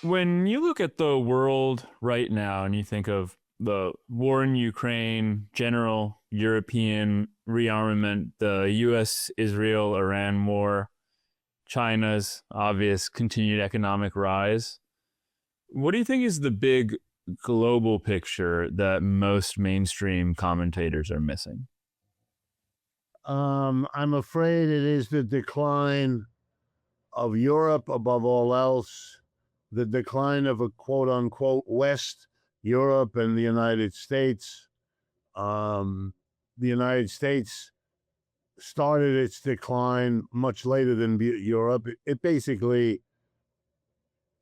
When you look at the world right now and you think of the war in Ukraine, general European rearmament, the US Israel Iran war, China's obvious continued economic rise, what do you think is the big global picture that most mainstream commentators are missing? I'm afraid it is the decline of Europe above all else, the decline of a quote unquote West, Europe and the United States. The United States started its decline much later than Europe. It basically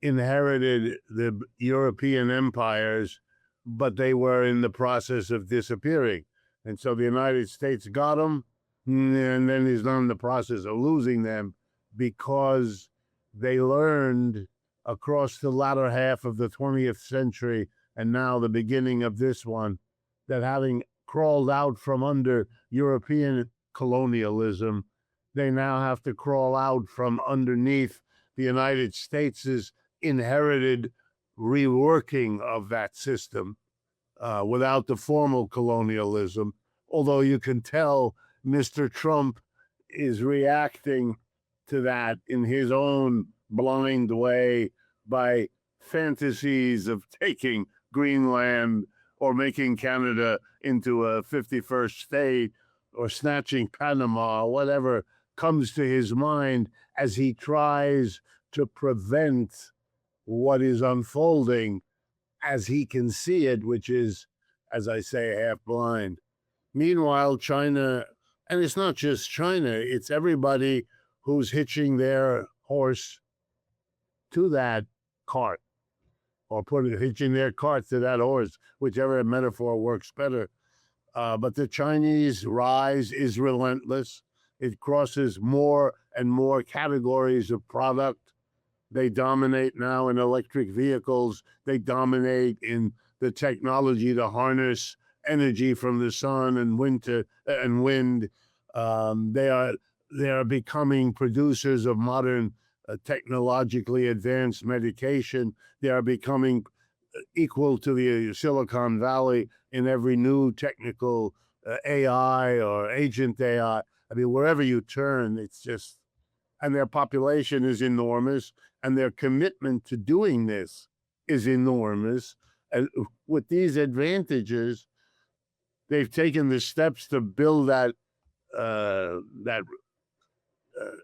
inherited the European empires, but they were in the process of disappearing. And so the United States got them, and then is now in the process of losing them because they learned across the latter half of the 20th century and now the beginning of this one that having crawled out from under European colonialism, they now have to crawl out from underneath the United States' inherited reworking of that system without the formal colonialism. Although you can tell Mr. Trump is reacting to that in his own blind way by fantasies of taking Greenland or making Canada into a 51st state or snatching Panama or whatever comes to his mind as he tries to prevent what is unfolding as he can see it, which is, as I say, half blind. Meanwhile, China, and it's not just China, it's everybody who's hitching their horse to that cart or hitching their cart to that horse, whichever metaphor works better. But the Chinese rise is relentless. It crosses more and more categories of product. They dominate now in electric vehicles. They dominate in the technology to harness energy from the sun and wind. They are becoming producers of modern technologically advanced medication. They are becoming equal to the Silicon Valley in every new technical AI or agent AI. I mean, wherever you turn, it's just, and their population is enormous, and their commitment to doing this is enormous. And with these advantages, they've taken the steps to build that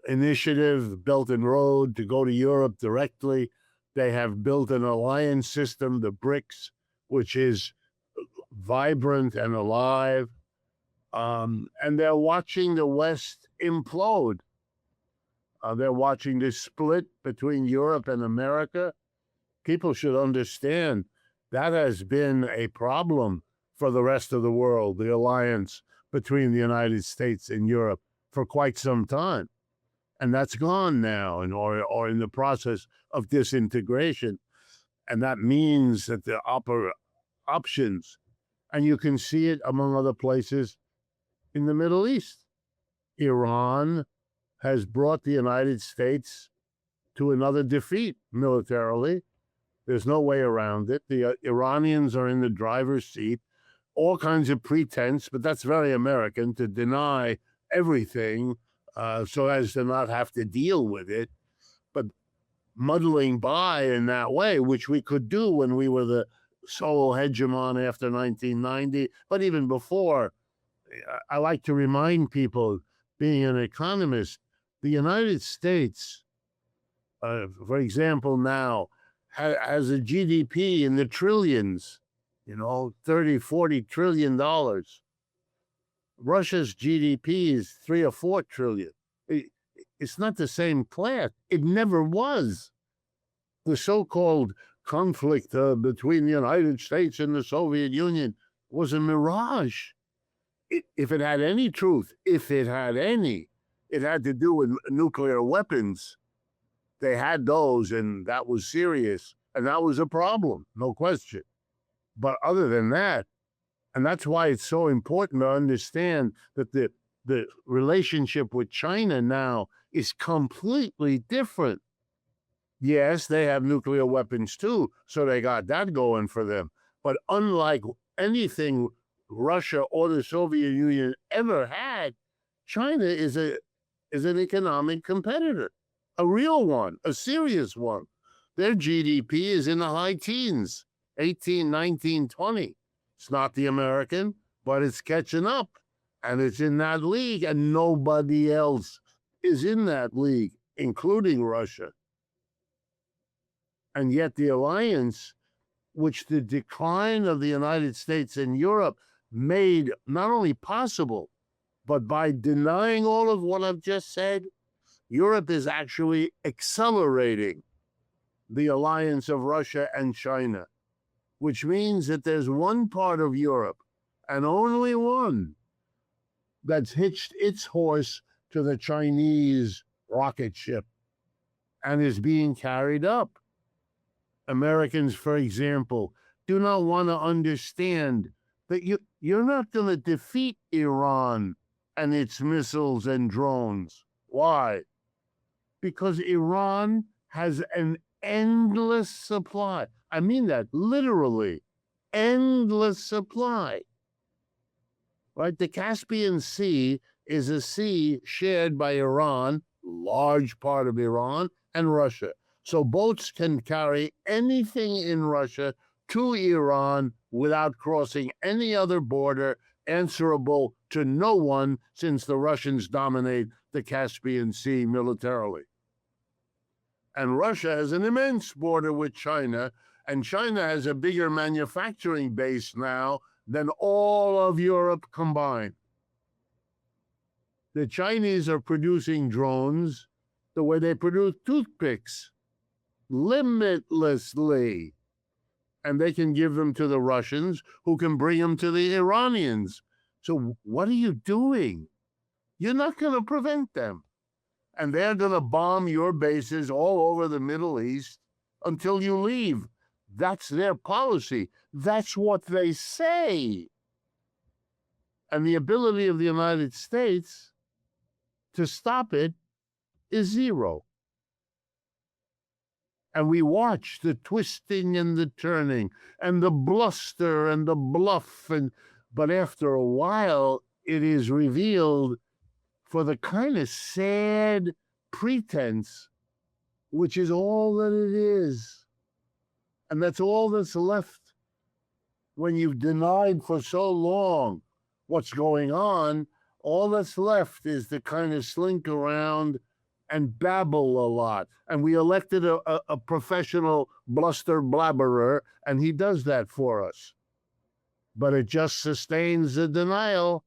initiative, Belt and Road, to go to Europe directly. They have built an alliance system, the BRICS, which is vibrant and alive. And they're watching the West implode. They're watching this split between Europe and America. People should understand that has been a problem for the rest of the world, the alliance between the United States and Europe for quite some time. And that's gone now, or in the process of disintegration. And that means that the options, and you can see it among other places in the Middle East. Iran has brought the United States to another defeat militarily. There's no way around it. The Iranians are in the driver's seat, all kinds of pretense, but that's very American, to deny everything so as to not have to deal with it. But muddling by in that way, which we could do when we were the sole hegemon after 1990, but even before, I like to remind people, being an economist, the United States, for example, now has a GDP in the trillions, 30, 40 trillion dollars. Russia's GDP is 3 or 4 trillion. It's not the same class. It never was. The so-called conflict between the United States and the Soviet Union was a mirage. If it had any truth, it had to do with nuclear weapons. They had those, and that was serious, and that was a problem, no question. But other than that, and that's why it's so important to understand that the relationship with China now is completely different. Yes, they have nuclear weapons too, so they got that going for them. But unlike anything Russia or the Soviet Union ever had, China is an economic competitor, a real one, a serious one. Their GDP is in the high teens, 18, 19, 20. It's not the American, but it's catching up. And it's in that league, and nobody else is in that league, including Russia. And yet the alliance, which the decline of the United States and Europe made not only possible, but by denying all of what I've just said, Europe is actually accelerating the alliance of Russia and China, which means that there's one part of Europe, and only one, that's hitched its horse to the Chinese rocket ship and is being carried up. Americans, for example, do not want to understand that you're not going to defeat Iran and its missiles and drones. Why? Because Iran has an endless supply. I mean that literally, endless supply. Right? The Caspian Sea is a sea shared by Iran, large part of Iran, and Russia. So boats can carry anything in Russia to Iran without crossing any other border, answerable to no one, since the Russians dominate the Caspian Sea militarily. And Russia has an immense border with China, and China has a bigger manufacturing base now than all of Europe combined. The Chinese are producing drones the way they produce toothpicks, limitlessly. And they can give them to the Russians, who can bring them to the Iranians. So what are you doing? You're not going to prevent them. And they're going to bomb your bases all over the Middle East until you leave. That's their policy. That's what they say. And the ability of the United States to stop it is zero. And we watch the twisting and the turning and the bluster and the bluff. But after a while, it is revealed for the kind of sad pretense, which is all that it is. And that's all that's left when you've denied for so long what's going on. All that's left is to kind of slink around and babble a lot. And we elected a professional bluster blabberer, and he does that for us. But it just sustains the denial.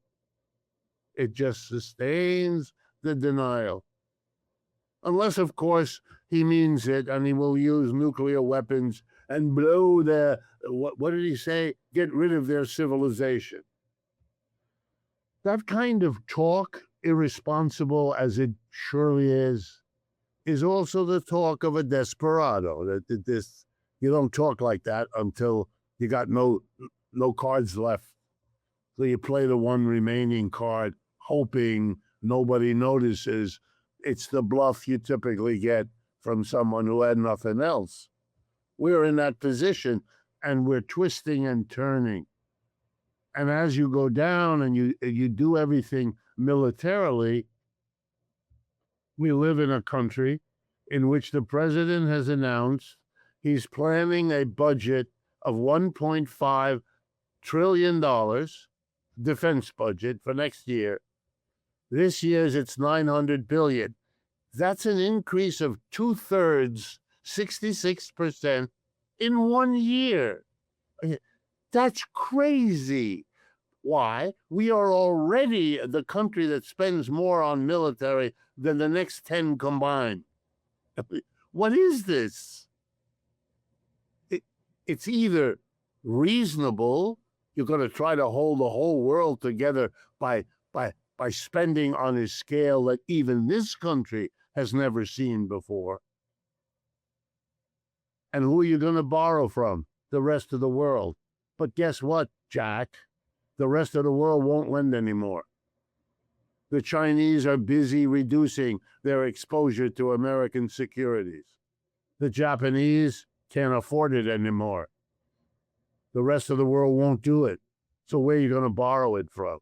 It just sustains the denial. Unless, of course, he means it, and he will use nuclear weapons and blow their, what did he say? Get rid of their civilization. That kind of talk, irresponsible as it surely is also the talk of a desperado. That this, you don't talk like that until you got no cards left. So you play the one remaining card, hoping nobody notices. It's the bluff you typically get from someone who had nothing else. We're in that position, and we're twisting and turning. And as you go down and you do everything militarily, we live in a country in which the president has announced he's planning a budget of $1.5 trillion, defense budget for next year. This year's it's $900 billion. That's an increase of 2/3, 66% in 1 year. That's crazy. Why? We are already the country that spends more on military than the next 10 combined. What is this? It's either reasonable, you're going to try to hold the whole world together by spending on a scale that even this country has never seen before. And who are you going to borrow from? The rest of the world. But guess what, Jack? The rest of the world won't lend anymore. The Chinese are busy reducing their exposure to American securities. The Japanese can't afford it anymore. The rest of the world won't do it. So where are you going to borrow it from?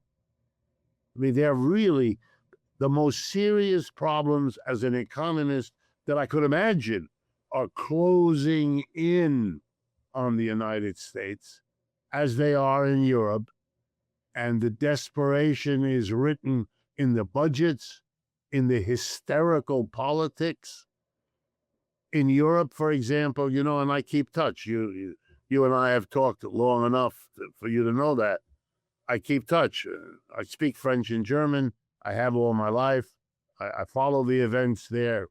I mean, they're really the most serious problems as an economist that I could imagine are closing in on the United States as they are in Europe. And the desperation is written in the budgets, in the hysterical politics. In Europe, for example, and I keep touch. You and I have talked long enough for you to know that. I keep touch. I speak French and German. I have all my life. I follow the events there.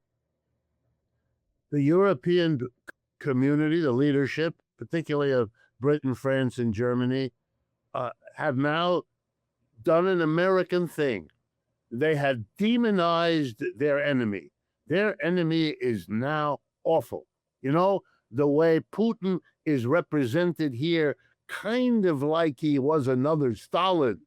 The European community, the leadership, particularly of Britain, France, and Germany, have now done an American thing. They have demonized their enemy. Their enemy is now awful. The way Putin is represented here, kind of like he was another Stalin.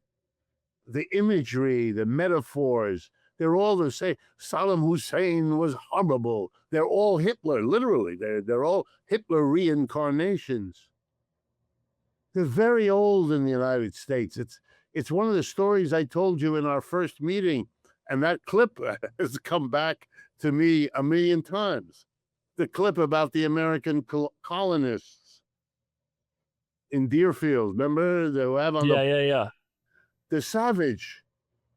The imagery, the metaphors, they're all the same. Saddam Hussein was horrible. They're all Hitler, literally. They're all Hitler reincarnations. They're very old in the United States. It's one of the stories I told you in our first meeting, and that clip has come back to me a million times. The clip about the American colonists in Deerfield. Remember? They have on Yeah. the savage,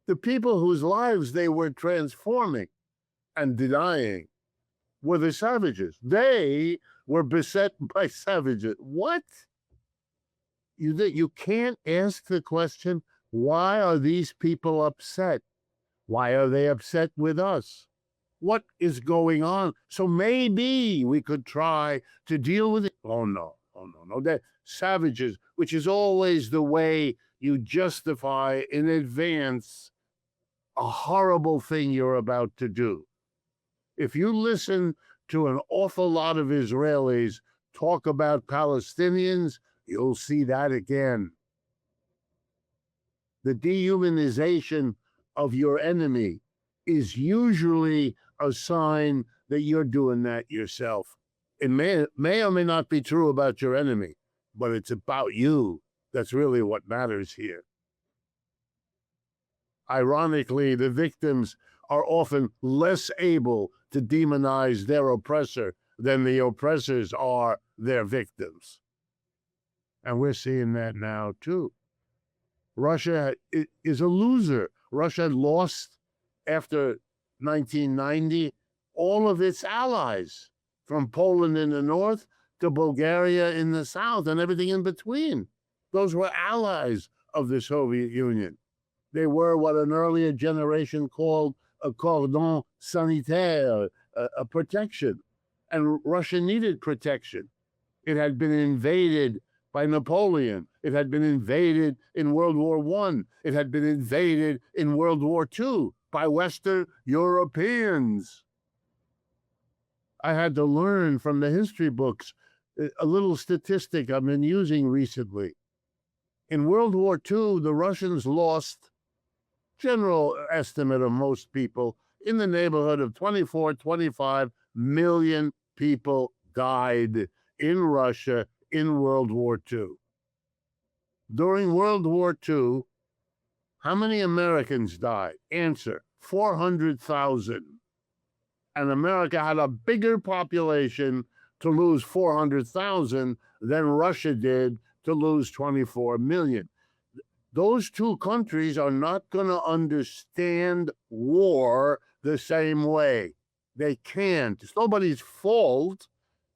the people whose lives they were transforming and denying were the savages. They were beset by savages. What? You can't ask the question, why are these people upset? Why are they upset with us? What is going on? So maybe we could try to deal with it. Oh, no. They're savages, which is always the way you justify in advance a horrible thing you're about to do. If you listen to an awful lot of Israelis talk about Palestinians, you'll see that again. The dehumanization of your enemy is usually a sign that you're doing that yourself. It may or may not be true about your enemy, but it's about you. That's really what matters here. Ironically, the victims are often less able to demonize their oppressor than the oppressors are their victims. And we're seeing that now, too. Russia is a loser. Russia lost, after 1990, all of its allies, from Poland in the north to Bulgaria in the south and everything in between. Those were allies of the Soviet Union. They were what an earlier generation called a cordon sanitaire, a protection. And Russia needed protection. It had been invaded by Napoleon. It had been invaded in World War I. It had been invaded in World War II by Western Europeans. I had to learn from the history books a little statistic I've been using recently. In World War II, the Russians lost, general estimate of most people, in the neighborhood of 24, 25 million people died in Russia in World War II. During World War II, how many Americans died? Answer, 400,000. And America had a bigger population to lose 400,000 than Russia did to lose 24 million. Those two countries are not going to understand war the same way. They can't. It's nobody's fault.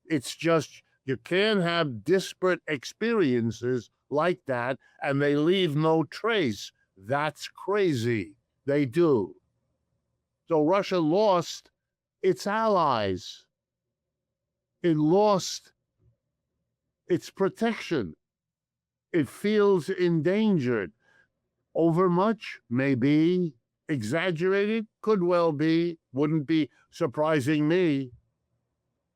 It's just you can't have disparate experiences like that and they leave no trace. That's crazy. They do. So Russia lost its allies. It lost its protection. It feels endangered. Overmuch? Maybe. Exaggerated? Could well be. Wouldn't be surprising me.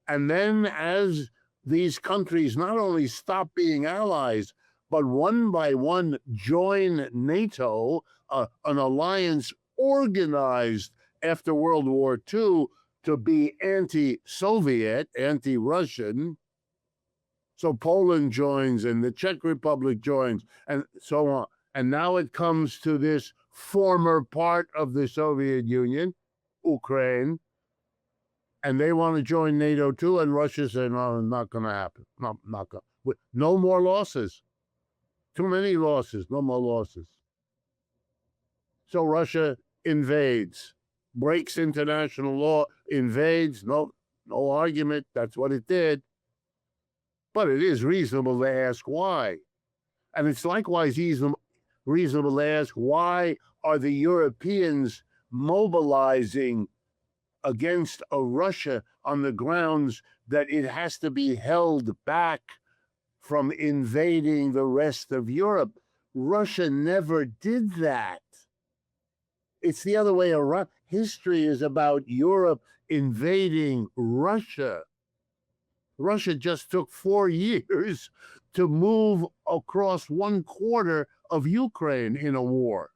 And then as these countries not only stop being allies, but one by one join NATO, an alliance organized after World War II to be anti-Soviet, anti-Russian. So Poland joins and the Czech Republic joins and so on. And now it comes to this former part of the Soviet Union, Ukraine, and they want to join NATO too, and Russia said, no, not going to happen. Not going. No more losses. Too many losses. No more losses. So Russia invades, breaks international law, invades. No argument. That's what it did. But it is reasonable to ask why. And it's likewise reasonable to ask, why are the Europeans mobilizing against a Russia on the grounds that it has to be held back from invading the rest of Europe? Russia never did that. It's the other way around. History is about Europe invading Russia. Russia just took 4 years to move across 1/4 of Ukraine in a war.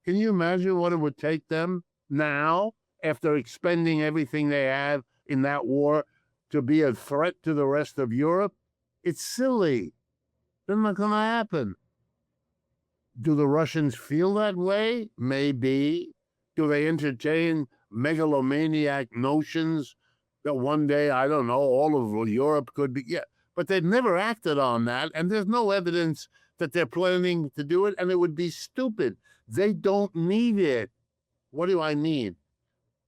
Can you imagine what it would take them now, after expending everything they have in that war, to be a threat to the rest of Europe? It's silly. It's not going to happen. Do the Russians feel that way? Maybe. Do they entertain megalomaniac notions that one day, I don't know, all of Europe could be? Yeah, but they've never acted on that, and there's no evidence that they're planning to do it, and it would be stupid. They don't need it. What do I mean?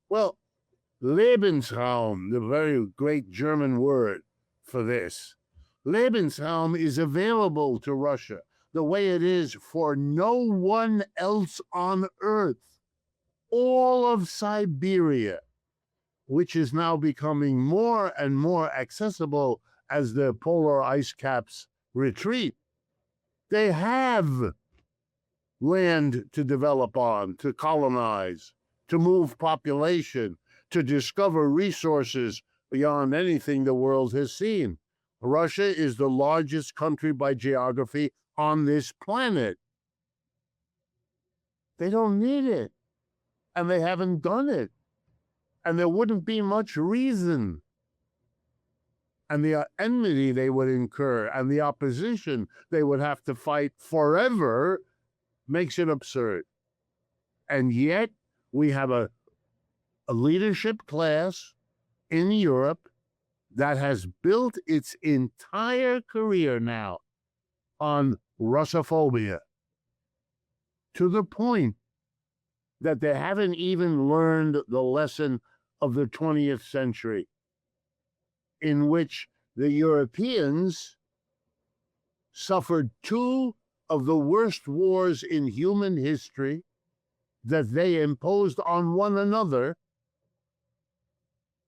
Well, Lebensraum, the very great German word for this, Lebensraum is available to Russia the way it is for no one else on earth. All of Siberia, which is now becoming more and more accessible as the polar ice caps retreat, they have land to develop on, to colonize, to move population, to discover resources beyond anything the world has seen. Russia is the largest country by geography on this planet. They don't need it, and they haven't done it, and there wouldn't be much reason. And the enmity they would incur and the opposition they would have to fight forever makes it absurd. And yet we have a leadership class in Europe that has built its entire career now on Russophobia, to the point that they haven't even learned the lesson of the 20th century, in which the Europeans suffered 2 of the worst wars in human history that they imposed on one another,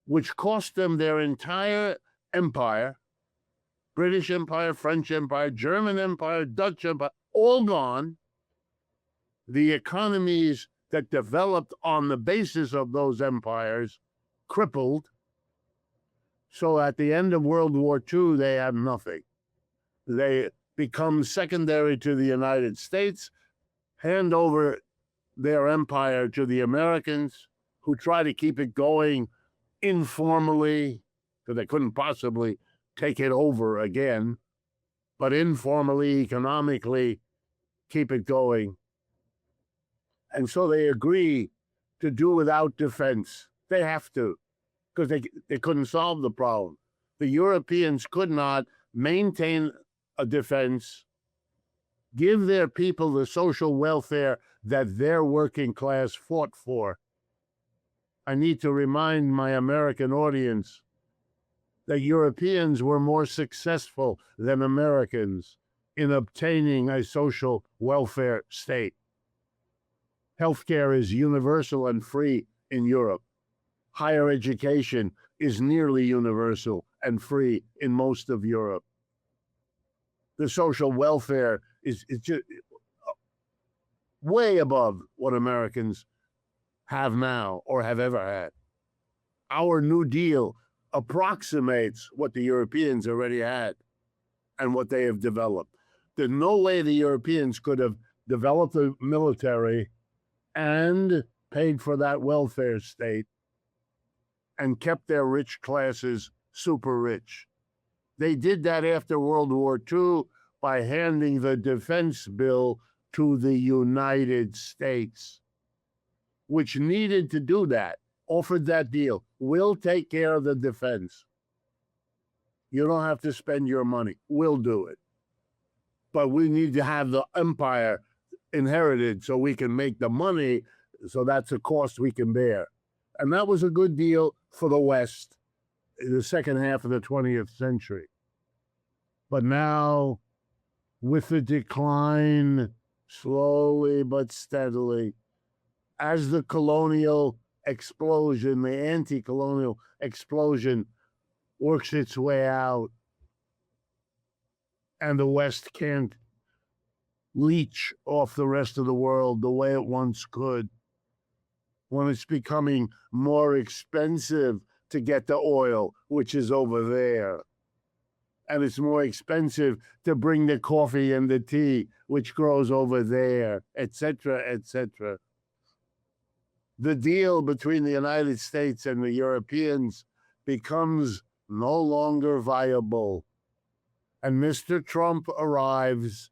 which cost them their entire empire, British Empire, French Empire, German Empire, Dutch Empire, all gone. The economies that developed on the basis of those empires crippled. So at the end of World War II, they have nothing. They become secondary to the United States, hand over their empire to the Americans, who try to keep it going informally, because they couldn't possibly take it over again, but informally, economically, keep it going. And so they agree to do without defense. They have to, because they couldn't solve the problem. The Europeans could not maintain a defense, give their people the social welfare that their working class fought for. I need to remind my American audience that Europeans were more successful than Americans in obtaining a social welfare state. Healthcare is universal and free in Europe. Higher education is nearly universal and free in most of Europe. The social welfare is just way above what Americans have now or have ever had. Our New Deal approximates what the Europeans already had and what they have developed. There's no way the Europeans could have developed a military and paid for that welfare state and kept their rich classes super rich. They did that after World War II by handing the defense bill to the United States, which needed to do that, offered that deal. We'll take care of the defense. You don't have to spend your money. We'll do it. But we need to have the empire inherited so we can make the money, so that's a cost we can bear. And that was a good deal for the West in the second half of the 20th century. But now, with the decline, slowly but steadily, as the colonial explosion, the anti-colonial explosion works its way out, and the West can't leech off the rest of the world the way it once could, when it's becoming more expensive to get the oil, which is over there, and it's more expensive to bring the coffee and the tea, which grows over there, etc., etc. The deal between the United States and the Europeans becomes no longer viable. And Mr. Trump arrives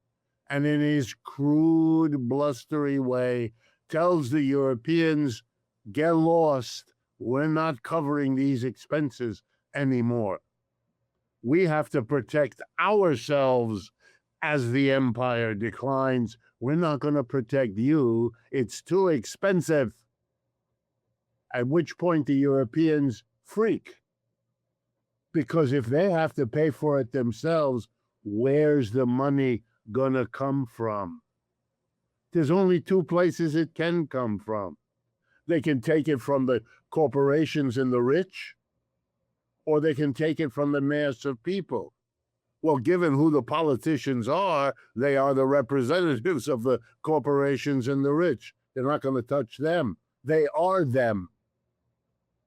and in his crude, blustery way tells the Europeans, get lost. We're not covering these expenses anymore. We have to protect ourselves as the empire declines. We're not going to protect you. It's too expensive. At which point the Europeans freak. Because if they have to pay for it themselves, where's the money going to come from? There's only two places it can come from. They can take it from the corporations and the rich, or they can take it from the mass of people. Well, given who the politicians are, they are the representatives of the corporations and the rich. They're not going to touch them. They are them.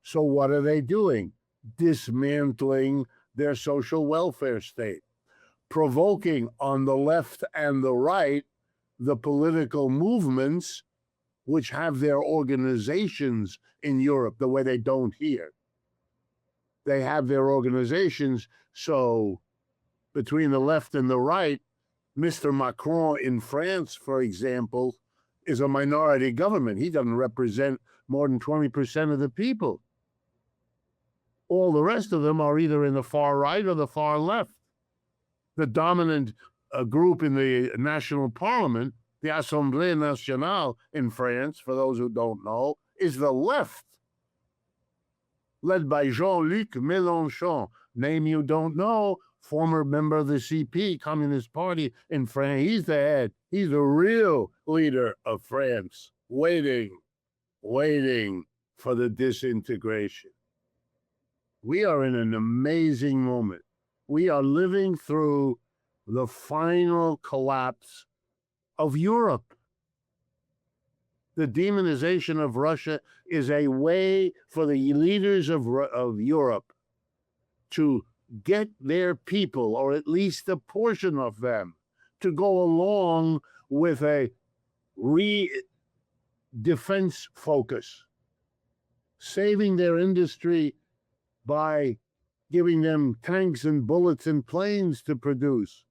So what are they doing? Dismantling their social welfare state, provoking on the left and the right the political movements which have their organizations in Europe the way they don't here. They have their organizations, so between the left and the right, Mr. Macron in France, for example, is a minority government. He doesn't represent more than 20% of the people. All the rest of them are either in the far right or the far left. The dominant group in the national parliament, the Assemblée Nationale in France, for those who don't know, is the left, led by Jean-Luc Mélenchon, name you don't know, former member of the CP, Communist Party in France. He's the head. He's the real leader of France, waiting for the disintegration. We are in an amazing moment. We are living through the final collapse of Europe. The demonization of Russia is a way for the leaders of Europe to get their people, or at least a portion of them, to go along with a defense focus, saving their industry by giving them tanks and bullets and planes to produce.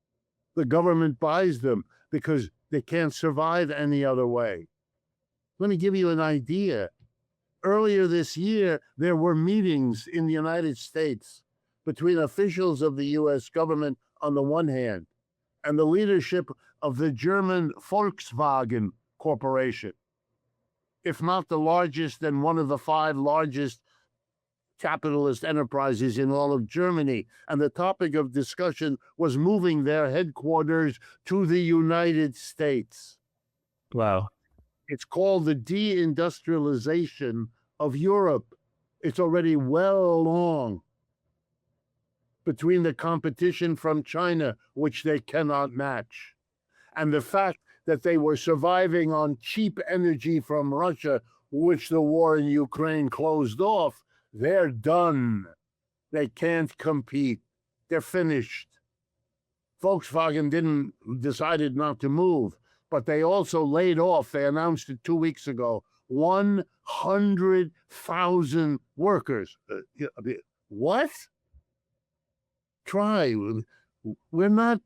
The government buys them because they can't survive any other way. Let me give you an idea. Earlier this year, there were meetings in the United States between officials of the U.S. government on the one hand and the leadership of the German Volkswagen Corporation. If not the largest, then one of the 5 largest capitalist enterprises in all of Germany. And the topic of discussion was moving their headquarters to the United States. Wow. It's called the deindustrialization of Europe. It's already well along between the competition from China, which they cannot match, and the fact that they were surviving on cheap energy from Russia, which the war in Ukraine closed off. They're done. They can't compete. They're finished. Volkswagen decided not to move, but they also laid off, they announced it 2 weeks ago, 100,000 workers. What? Try. We're not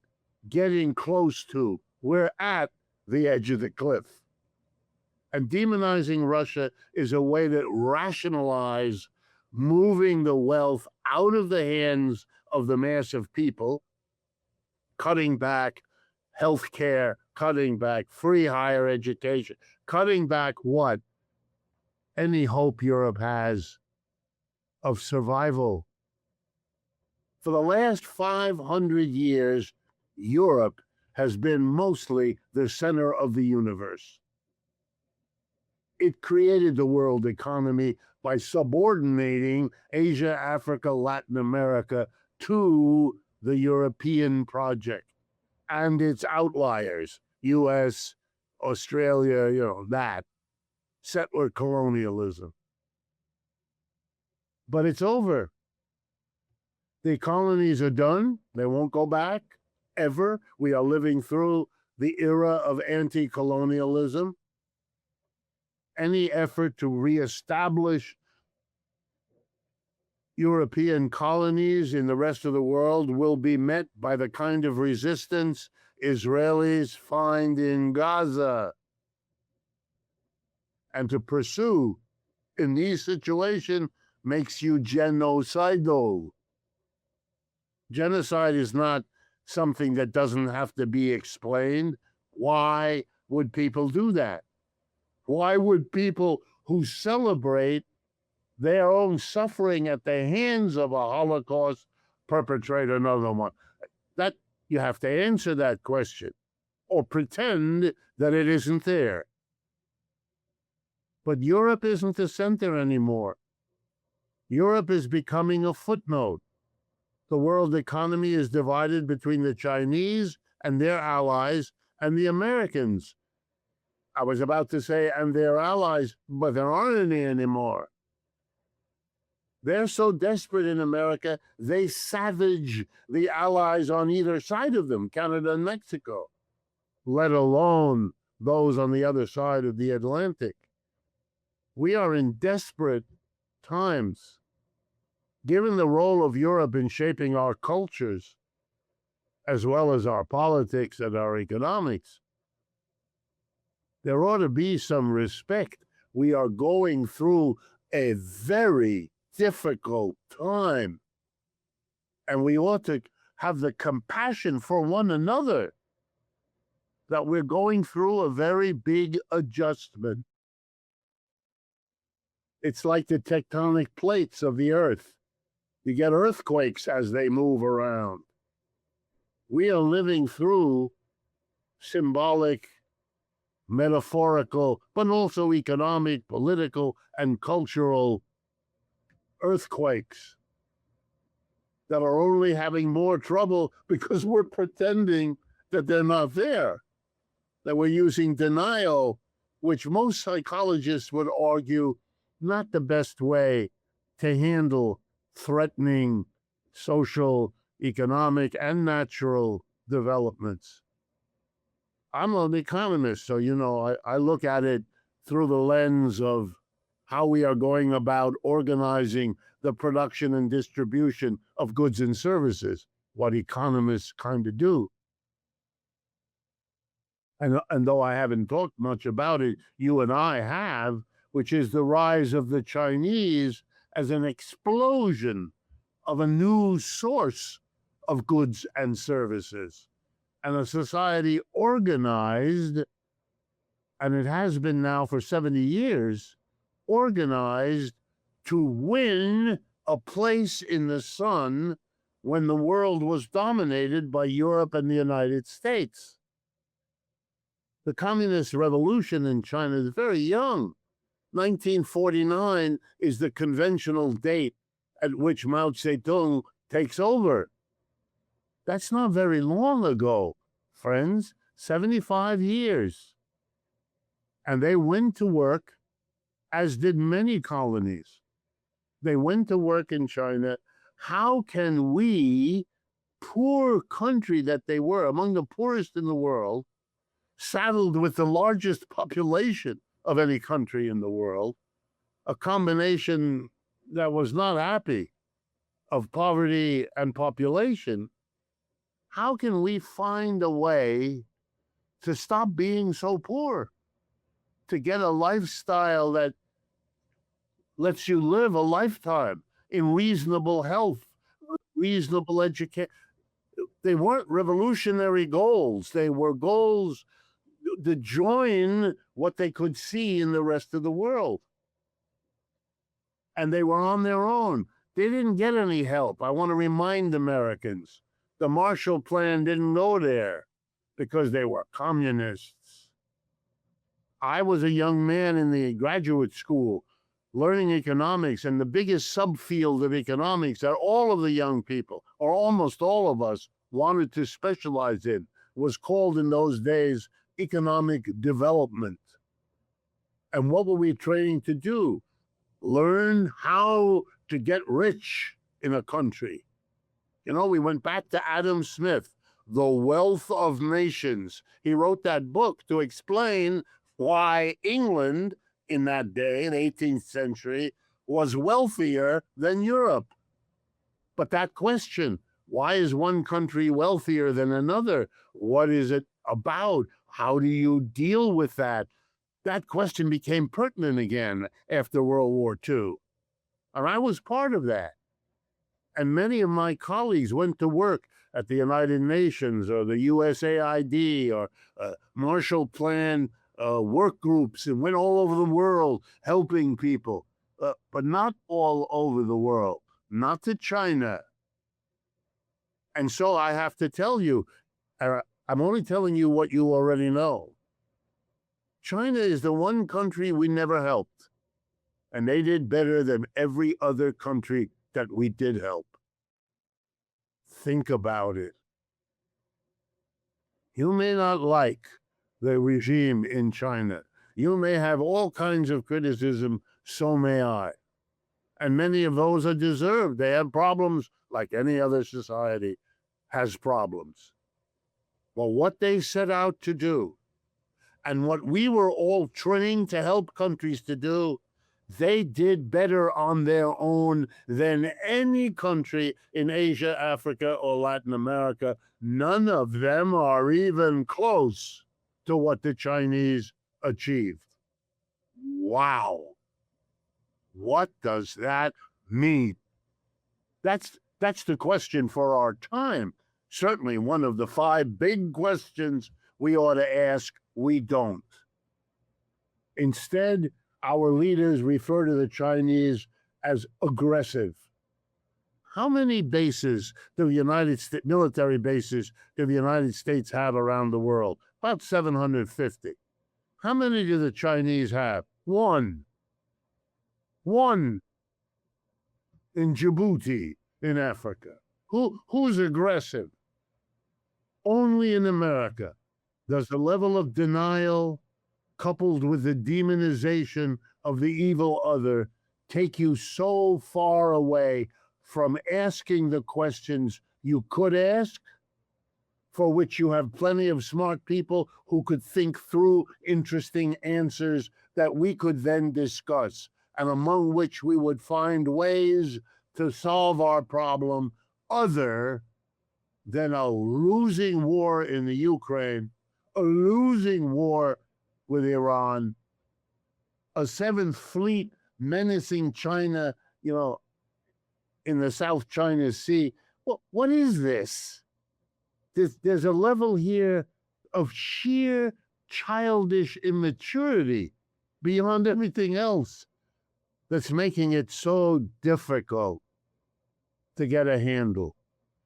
getting close to. We're at the edge of the cliff. And demonizing Russia is a way to rationalize moving the wealth out of the hands of the mass of people, cutting back health care, cutting back free higher education, cutting back what? Any hope Europe has of survival. For the last 500 years, Europe has been mostly the center of the universe. It created the world economy by subordinating Asia, Africa, Latin America to the European project and its outliers, US, Australia, that settler colonialism. But it's over. The colonies are done. They won't go back ever. We are living through the era of anti-colonialism. Any effort to reestablish European colonies in the rest of the world will be met by the kind of resistance Israelis find in Gaza. And to pursue in these situations makes you genocidal. Genocide is not something that doesn't have to be explained. Why would people do that? Why would people who celebrate their own suffering at the hands of a Holocaust perpetrate another one? That you have to answer that question or pretend that it isn't there. But Europe isn't the center anymore. Europe is becoming a footnote. The world economy is divided between the Chinese and their allies and the Americans. I was about to say, and their allies, but there aren't any anymore. They're so desperate in America, they savage the allies on either side of them, Canada and Mexico, let alone those on the other side of the Atlantic. We are in desperate times. Given the role of Europe in shaping our cultures, as well as our politics and our economics, there ought to be some respect. We are going through a very difficult time, and we ought to have the compassion for one another that we're going through a very big adjustment. It's like the tectonic plates of the earth. You get earthquakes as they move around. We are living through symbolic, metaphorical, but also economic, political, and cultural earthquakes that are only having more trouble because we're pretending that they're not there, that we're using denial, which most psychologists would argue not the best way to handle threatening social, economic, and natural developments. I'm an economist, so, I look at it through the lens of how we are going about organizing the production and distribution of goods and services, what economists kind of do. And though I haven't talked much about it, you and I have, which is the rise of the Chinese as an explosion of a new source of goods and services, and a society organized, and it has been now for 70 years, organized to win a place in the sun when the world was dominated by Europe and the United States. The Communist Revolution in China is very young. 1949 is the conventional date at which Mao Zedong takes over. That's not very long ago, friends, 75 years. And they went to work, as did many colonies. They went to work in China. How can we, poor country that they were, among the poorest in the world, saddled with the largest population of any country in the world, a combination that was not happy of poverty and population, how can we find a way to stop being so poor, to get a lifestyle that lets you live a lifetime in reasonable health, reasonable education? They weren't revolutionary goals. They were goals to join what they could see in the rest of the world. And they were on their own. They didn't get any help. I want to remind Americans, the Marshall Plan didn't go there because they were communists. I was a young man in the graduate school learning economics, and the biggest subfield of economics that all of the young people, or almost all of us, wanted to specialize in was called in those days economic development. And what were we training to do? Learn how to get rich in a country. You know, we went back to Adam Smith, The Wealth of Nations. He wrote that book to explain why England in that day, in the 18th century, was wealthier than Europe. But that question, why is one country wealthier than another? What is it about? How do you deal with that? That question became pertinent again after World War II. And I was part of that. And many of my colleagues went to work at the United Nations or the USAID or Marshall Plan work groups, and went all over the world helping people, but not all over the world, not to China. And so I have to tell you, I'm only telling you what you already know. China is the one country we never helped, and they did better than every other country that we did help. Think about it. You may not like the regime in China. You may have all kinds of criticism, so may I. And many of those are deserved. They have problems like any other society has problems. But what they set out to do, and what we were all trained to help countries to do, they did better on their own than any country in Asia, Africa, or Latin America. None of them are even close to what the Chinese achieved. Wow. What does that mean? That's the question for our time. Certainly one of the 5 big questions we ought to ask. We don't. Instead, our leaders refer to the Chinese as aggressive. How many bases do the United States, military bases, do the United States have around the world? About 750. How many do the Chinese have? One. One in Djibouti, in Africa. Who's aggressive? Only in America does the level of denial, coupled with the demonization of the evil other, take you so far away from asking the questions you could ask, for which you have plenty of smart people who could think through interesting answers that we could then discuss, and among which we would find ways to solve our problem other than a losing war in the Ukraine, a losing war with Iran, a Seventh Fleet menacing China, in the South China Sea. What is this? There's a level here of sheer childish immaturity beyond everything else that's making it so difficult to get a handle.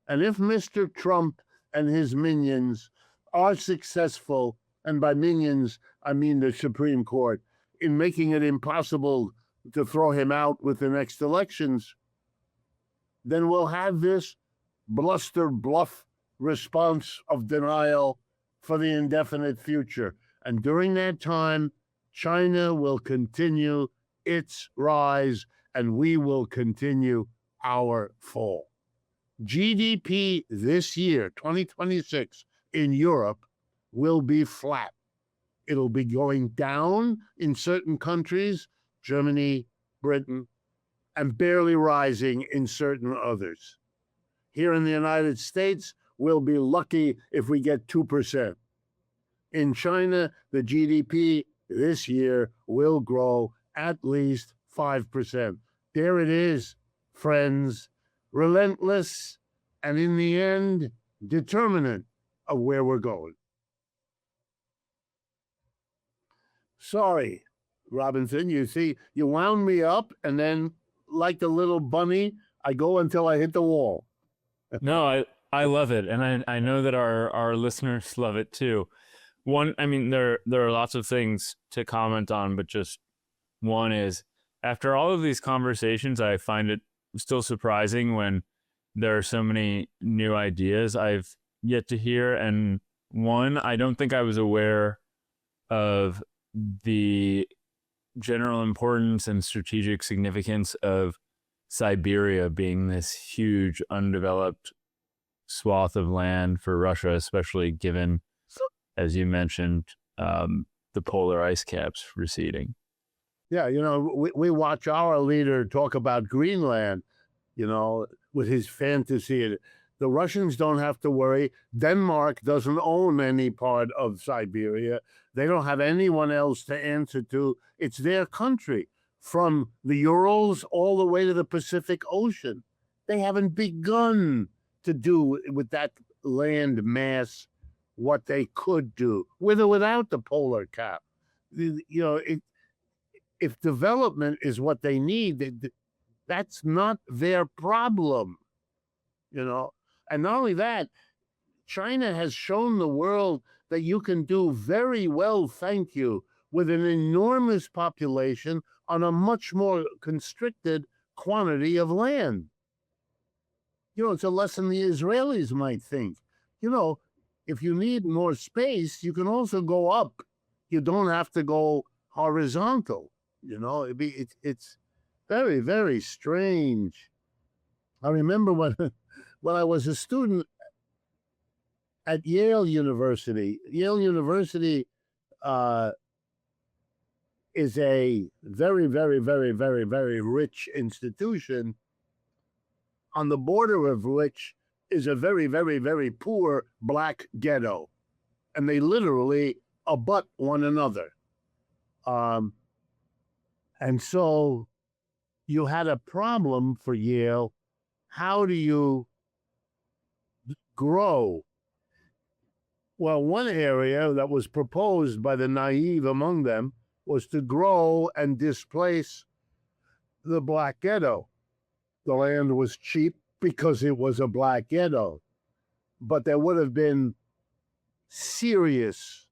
And if Mr. Trump and his minions are successful, and by minions, I mean the Supreme Court, in making it impossible to throw him out with the next elections, then we'll have this bluster bluff response of denial for the indefinite future. And during that time, China will continue its rise, and we will continue our fall. GDP this year, 2026, in Europe, will be flat. It'll be going down in certain countries, Germany, Britain, and barely rising in certain others. Here in the United States, we'll be lucky if we get 2%. In China, the GDP this year will grow at least 5%. There it is, friends, relentless and in the end, determinant of where we're going. Sorry, Robinson, you see, you wound me up and then, like the little bunny, I go until I hit the wall. No, I love it, and I know that our listeners love it too. One, I mean, there are lots of things to comment on, but just one is, after all of these conversations, I find it still surprising when there are so many new ideas I've yet to hear. And one, I don't think I was aware of the general importance and strategic significance of Siberia being this huge undeveloped swath of land for Russia, especially given, as you mentioned, the polar ice caps receding. Yeah, you know, we watch our leader talk about Greenland, you know, with his fantasy. The Russians don't have to worry. Denmark doesn't own any part of Siberia. They don't have anyone else to answer to. It's their country, from the Urals all the way to the Pacific Ocean. They haven't begun to do with that land mass what they could do, with or without the polar cap. You know, if development is what they need, that's not their problem, you know. And not only that, China has shown the world that you can do very well, thank you, with an enormous population on a much more constricted quantity of land. You know, it's a lesson the Israelis might think. You know, if you need more space, you can also go up. You don't have to go horizontal. You know, it's very, very strange. I remember when I was a student at Yale University. Yale University is a very, very, very, very, very rich institution, on the border of which is a very, very, very poor black ghetto. And they literally abut one another. And so you had a problem for Yale. How do you grow? Well, one area that was proposed by the naive among them was to grow and displace the black ghetto. The land was cheap because it was a black ghetto, but there would have been serious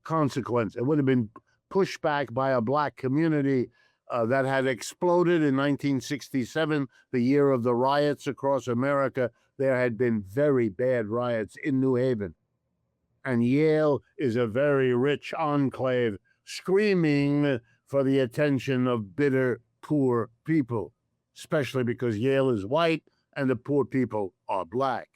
consequence. It would have been pushed back by a black community that had exploded in 1967, the year of the riots across America. There had been very bad riots in New Haven. And Yale is a very rich enclave screaming for the attention of bitter, poor people, especially because Yale is white and the poor people are black.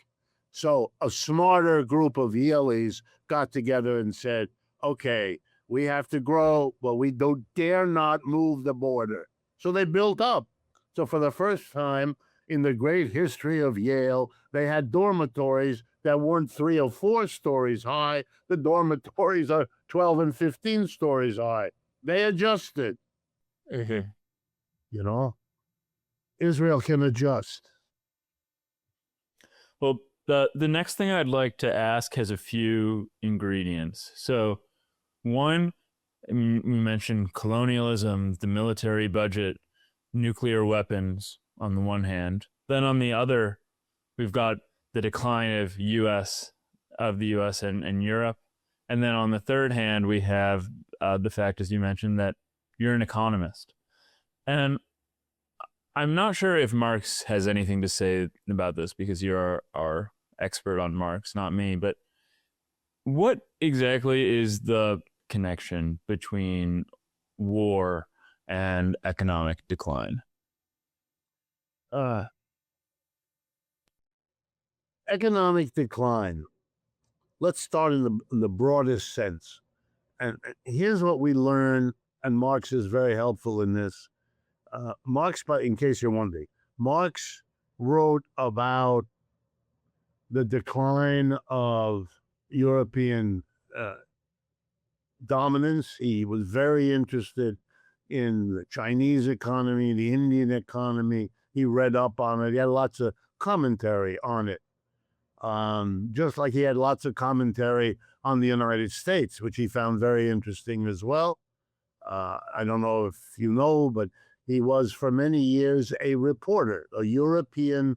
So a smarter group of Yaleys got together and said, okay, we have to grow, but we don't dare not move the border. So they built up. So for the first time in the great history of Yale, they had dormitories that weren't 3 or 4 stories high. The dormitories are 12 and 15 stories high. They adjusted. Mm-hmm. You know, Israel can adjust. Well, the next thing I'd like to ask has a few ingredients. So, one, we mentioned colonialism, the military budget, nuclear weapons on the one hand. Then on the other, we've got the decline of the U.S. and Europe. And then on the third hand, we have the fact, as you mentioned, that you're an economist. And I'm not sure if Marx has anything to say about this, because you're our expert on Marx, not me. But what exactly is the connection between war and economic decline? Economic decline. let's start in the broadest sense. And here's what we learn, and Marx is very helpful in this. Marx, in case you're wondering, Marx wrote about the decline of European dominance. He was very interested in the Chinese economy, the Indian economy. He read up on it. He had lots of commentary on it. Just like he had lots of commentary on the United States, which he found very interesting as well. I don't know if you know, but he was for many years a reporter, a European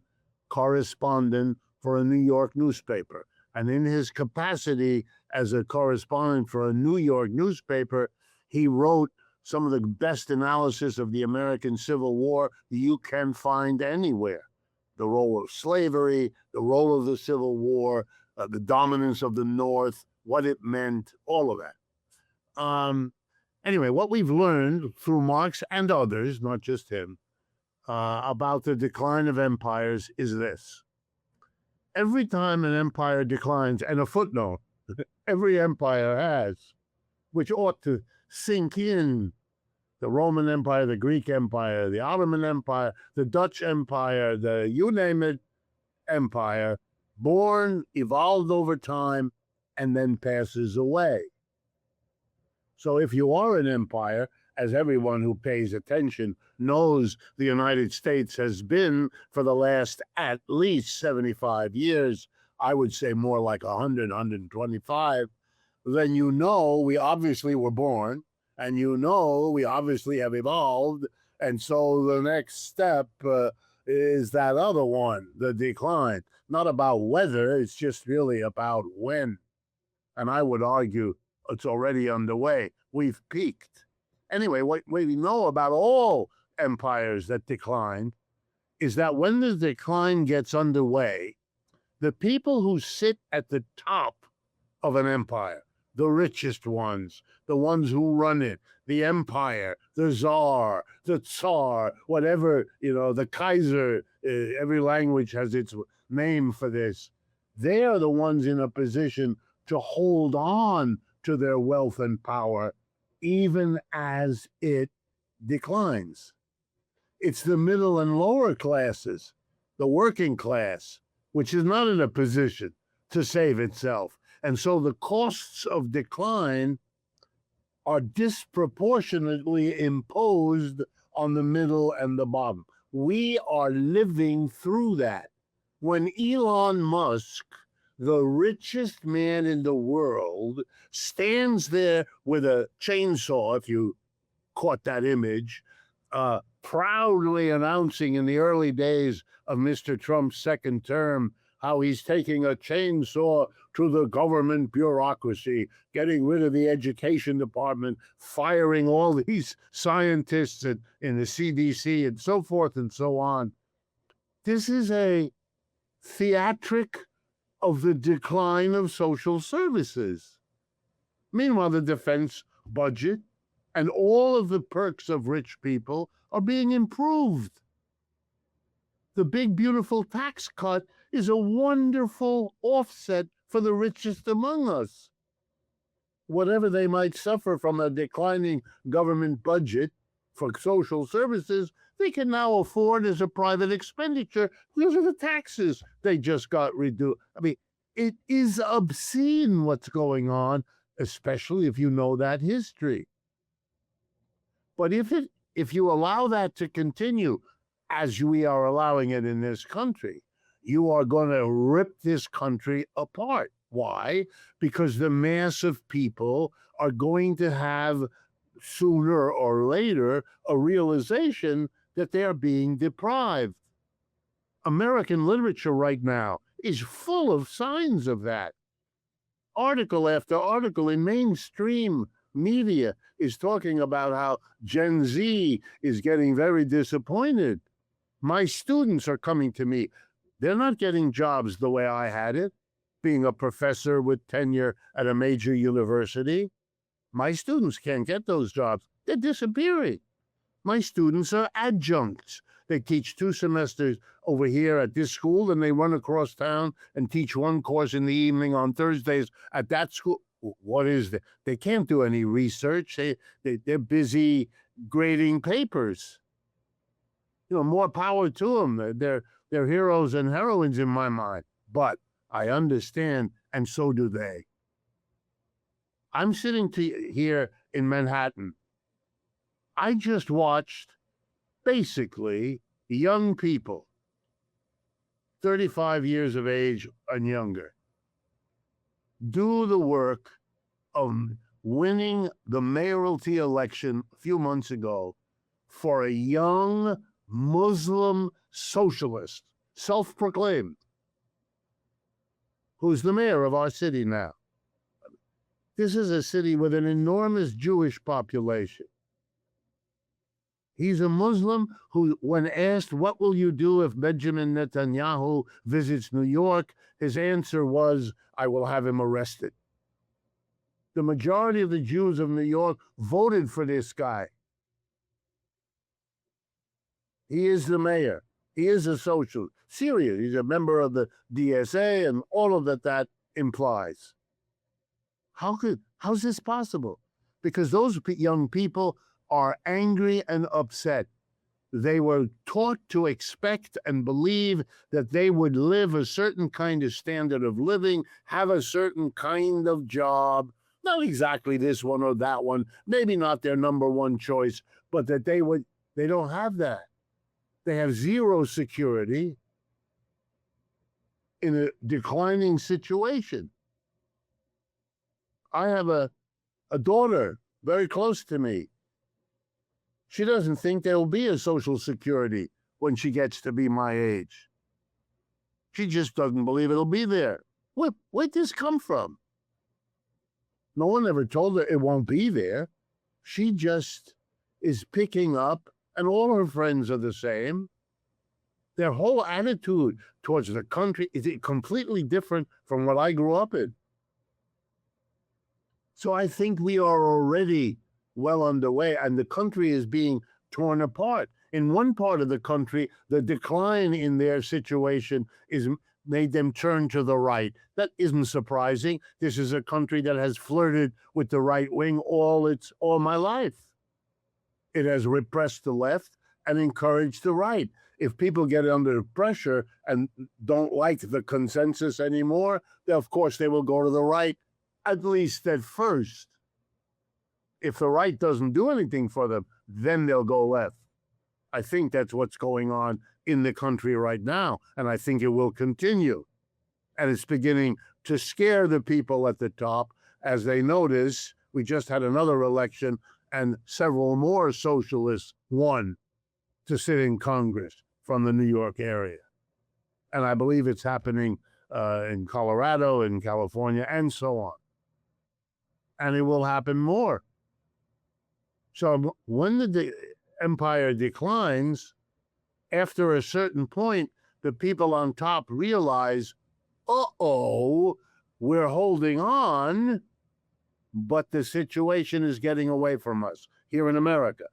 correspondent for a New York newspaper. And in his capacity as a correspondent for a New York newspaper, he wrote some of the best analysis of the American Civil War you can find anywhere. The role of slavery, the role of the Civil War, the dominance of the North, what it meant, all of that. Anyway, what we've learned through Marx and others, not just him, about the decline of empires is this. Every time an empire declines, and a footnote, every empire has, which ought to sink in, the Roman Empire, the Greek Empire, the Ottoman Empire, the Dutch Empire, the you name it, empire, born, evolved over time, and then passes away. So if you are an empire, as everyone who pays attention knows the United States has been for the last at least 75 years, I would say more like 100, 125, then you know we obviously were born, and you know we obviously have evolved, and so the next step is that other one, the decline. Not about whether, it's just really about when. And I would argue it's already underway. We've peaked. Anyway, what we know about all empires that decline is that when the decline gets underway, the people who sit at the top of an empire, the richest ones, the ones who run it, the empire, the czar, the tsar, whatever, the Kaiser, every language has its name for this. They are the ones in a position to hold on to their wealth and power even as it declines. It's the middle and lower classes, the working class, which is not in a position to save itself. And so the costs of decline are disproportionately imposed on the middle and the bottom. We are living through that. When Elon Musk, the richest man in the world, stands there with a chainsaw, if you caught that image, proudly announcing in the early days of Mr. Trump's second term how he's taking a chainsaw to the government bureaucracy, getting rid of the education department, firing all these scientists in the CDC, and so forth and so on. This is a theatric of the decline of social services. Meanwhile, the defense budget and all of the perks of rich people are being improved. The big, beautiful tax cut is a wonderful offset for the richest among us. Whatever they might suffer from a declining government budget for social services, they can now afford as a private expenditure because of the taxes they just got reduced. I mean, it is obscene what's going on, especially if you know that history. But if you allow that to continue, as we are allowing it in this country, you are going to rip this country apart. Why? Because the mass of people are going to have, sooner or later, a realization that they are being deprived. American literature right now is full of signs of that. Article after article in mainstream media is talking about how Gen Z is getting very disappointed. My students are coming to me. They're not getting jobs the way I had it, being a professor with tenure at a major university. My students can't get those jobs. They're disappearing. My students are adjuncts. They teach 2 semesters over here at this school, and they run across town and teach one course in the evening on Thursdays at that school. What is that? They can't do any research. They're busy grading papers. More power to them. They're heroes and heroines in my mind. But I understand, and so do they. I'm sitting here in Manhattan. I just watched, basically, young people, 35 years of age and younger, do the work of winning the mayoralty election a few months ago for a young Muslim socialist, self-proclaimed, who's the mayor of our city now. This is a city with an enormous Jewish population. He's a Muslim who, when asked, what will you do if Benjamin Netanyahu visits New York, his answer was, I will have him arrested. The majority of the Jews of New York voted for this guy. He is the mayor. He is a socialist. Serious. He's a member of the DSA and all of that implies. How's this possible? Because those young people are angry and upset. They were taught to expect and believe that they would live a certain kind of standard of living, have a certain kind of job, not exactly this one or that one, maybe not their number one choice, but that they don't have that. They have zero security in a declining situation. I have a daughter very close to me. She doesn't think there will be a Social Security when she gets to be my age. She just doesn't believe it'll be there. Where'd this come from? No one ever told her it won't be there. She just is picking up, and all her friends are the same. Their whole attitude towards the country is completely different from what I grew up in. So I think we are already well underway, and the country is being torn apart. In one part of the country, the decline in their situation is made them turn to the right. That isn't surprising. This is a country that has flirted with the right wing all my life. It has repressed the left and encouraged the right. If people get under pressure and don't like the consensus anymore, then of course they will go to the right, at least at first. If the right doesn't do anything for them, then they'll go left. I think that's what's going on in the country right now, and I think it will continue. And it's beginning to scare the people at the top as they notice we just had another election and several more socialists won to sit in Congress from the New York area. And I believe it's happening in Colorado, in California, and so on. And it will happen more. So when the empire declines, after a certain point, the people on top realize, uh-oh, we're holding on, but the situation is getting away from us here in America.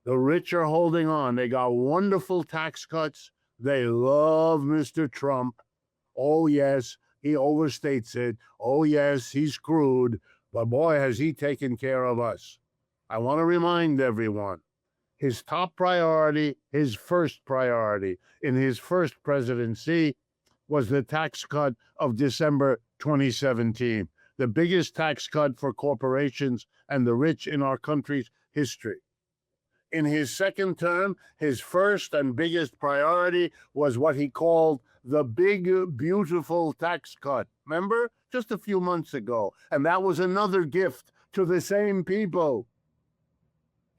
The rich are holding on. They got wonderful tax cuts. They love Mr. Trump. Oh, yes, he overstates it. Oh, yes, he's screwed. But boy, has he taken care of us. I want to remind everyone, his top priority, his first priority in his first presidency was the tax cut of December 2017, the biggest tax cut for corporations and the rich in our country's history. In his second term, his first and biggest priority was what he called the big, beautiful tax cut. Remember? Just a few months ago. And that was another gift to the same people.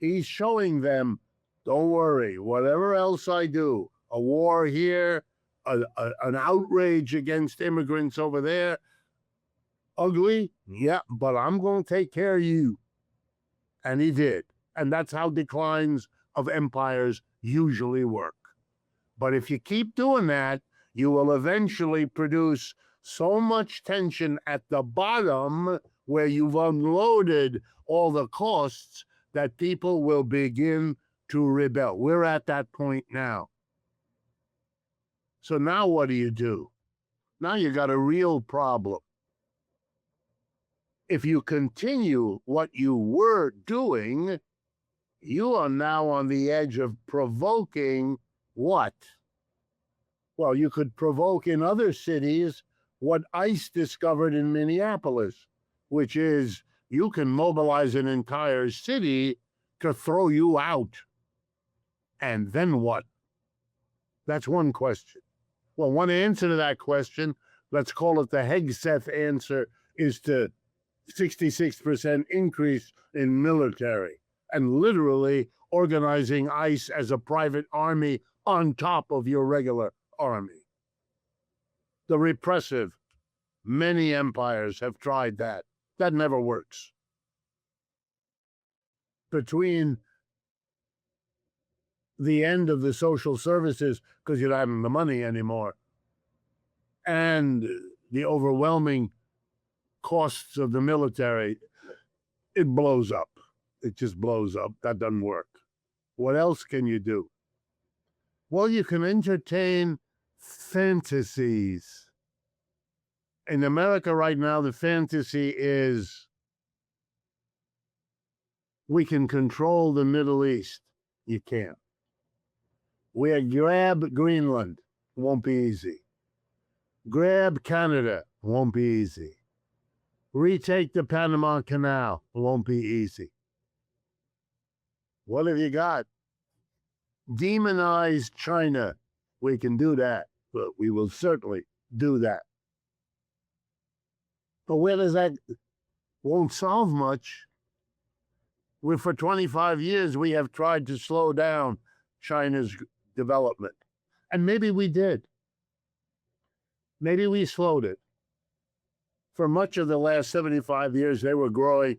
He's showing them, don't worry, whatever else I do, a war here, an outrage against immigrants over there, ugly, yeah, but I'm going to take care of you. And he did. And that's how declines of empires usually work. But if you keep doing that, you will eventually produce so much tension at the bottom where you've unloaded all the costs that people will begin to rebel. We're at that point now. So now what do? Now you got a real problem. If you continue what you were doing, you are now on the edge of provoking what? Well, you could provoke in other cities what ICE discovered in Minneapolis, which is you can mobilize an entire city to throw you out. And then what? That's one question. Well, one answer to that question, let's call it the Hegseth answer, is to 66% increase in military and literally organizing ICE as a private army on top of your regular army. The repressive, many empires have tried that. That never works. Between the end of the social services, because you don't have the money anymore, and the overwhelming costs of the military, it blows up. It just blows up. That doesn't work. What else can you do? Well, you can entertain fantasies. In America right now, the fantasy is we can control the Middle East. You can't. We grab Greenland. Won't be easy. Grab Canada. Won't be easy. Retake the Panama Canal. Won't be easy. What have you got? Demonize China. We can do that, but we will certainly do that. But where does that? Won't solve much. For 25 years, we have tried to slow down China's development. And maybe we did. Maybe we slowed it. For much of the last 75 years, they were growing,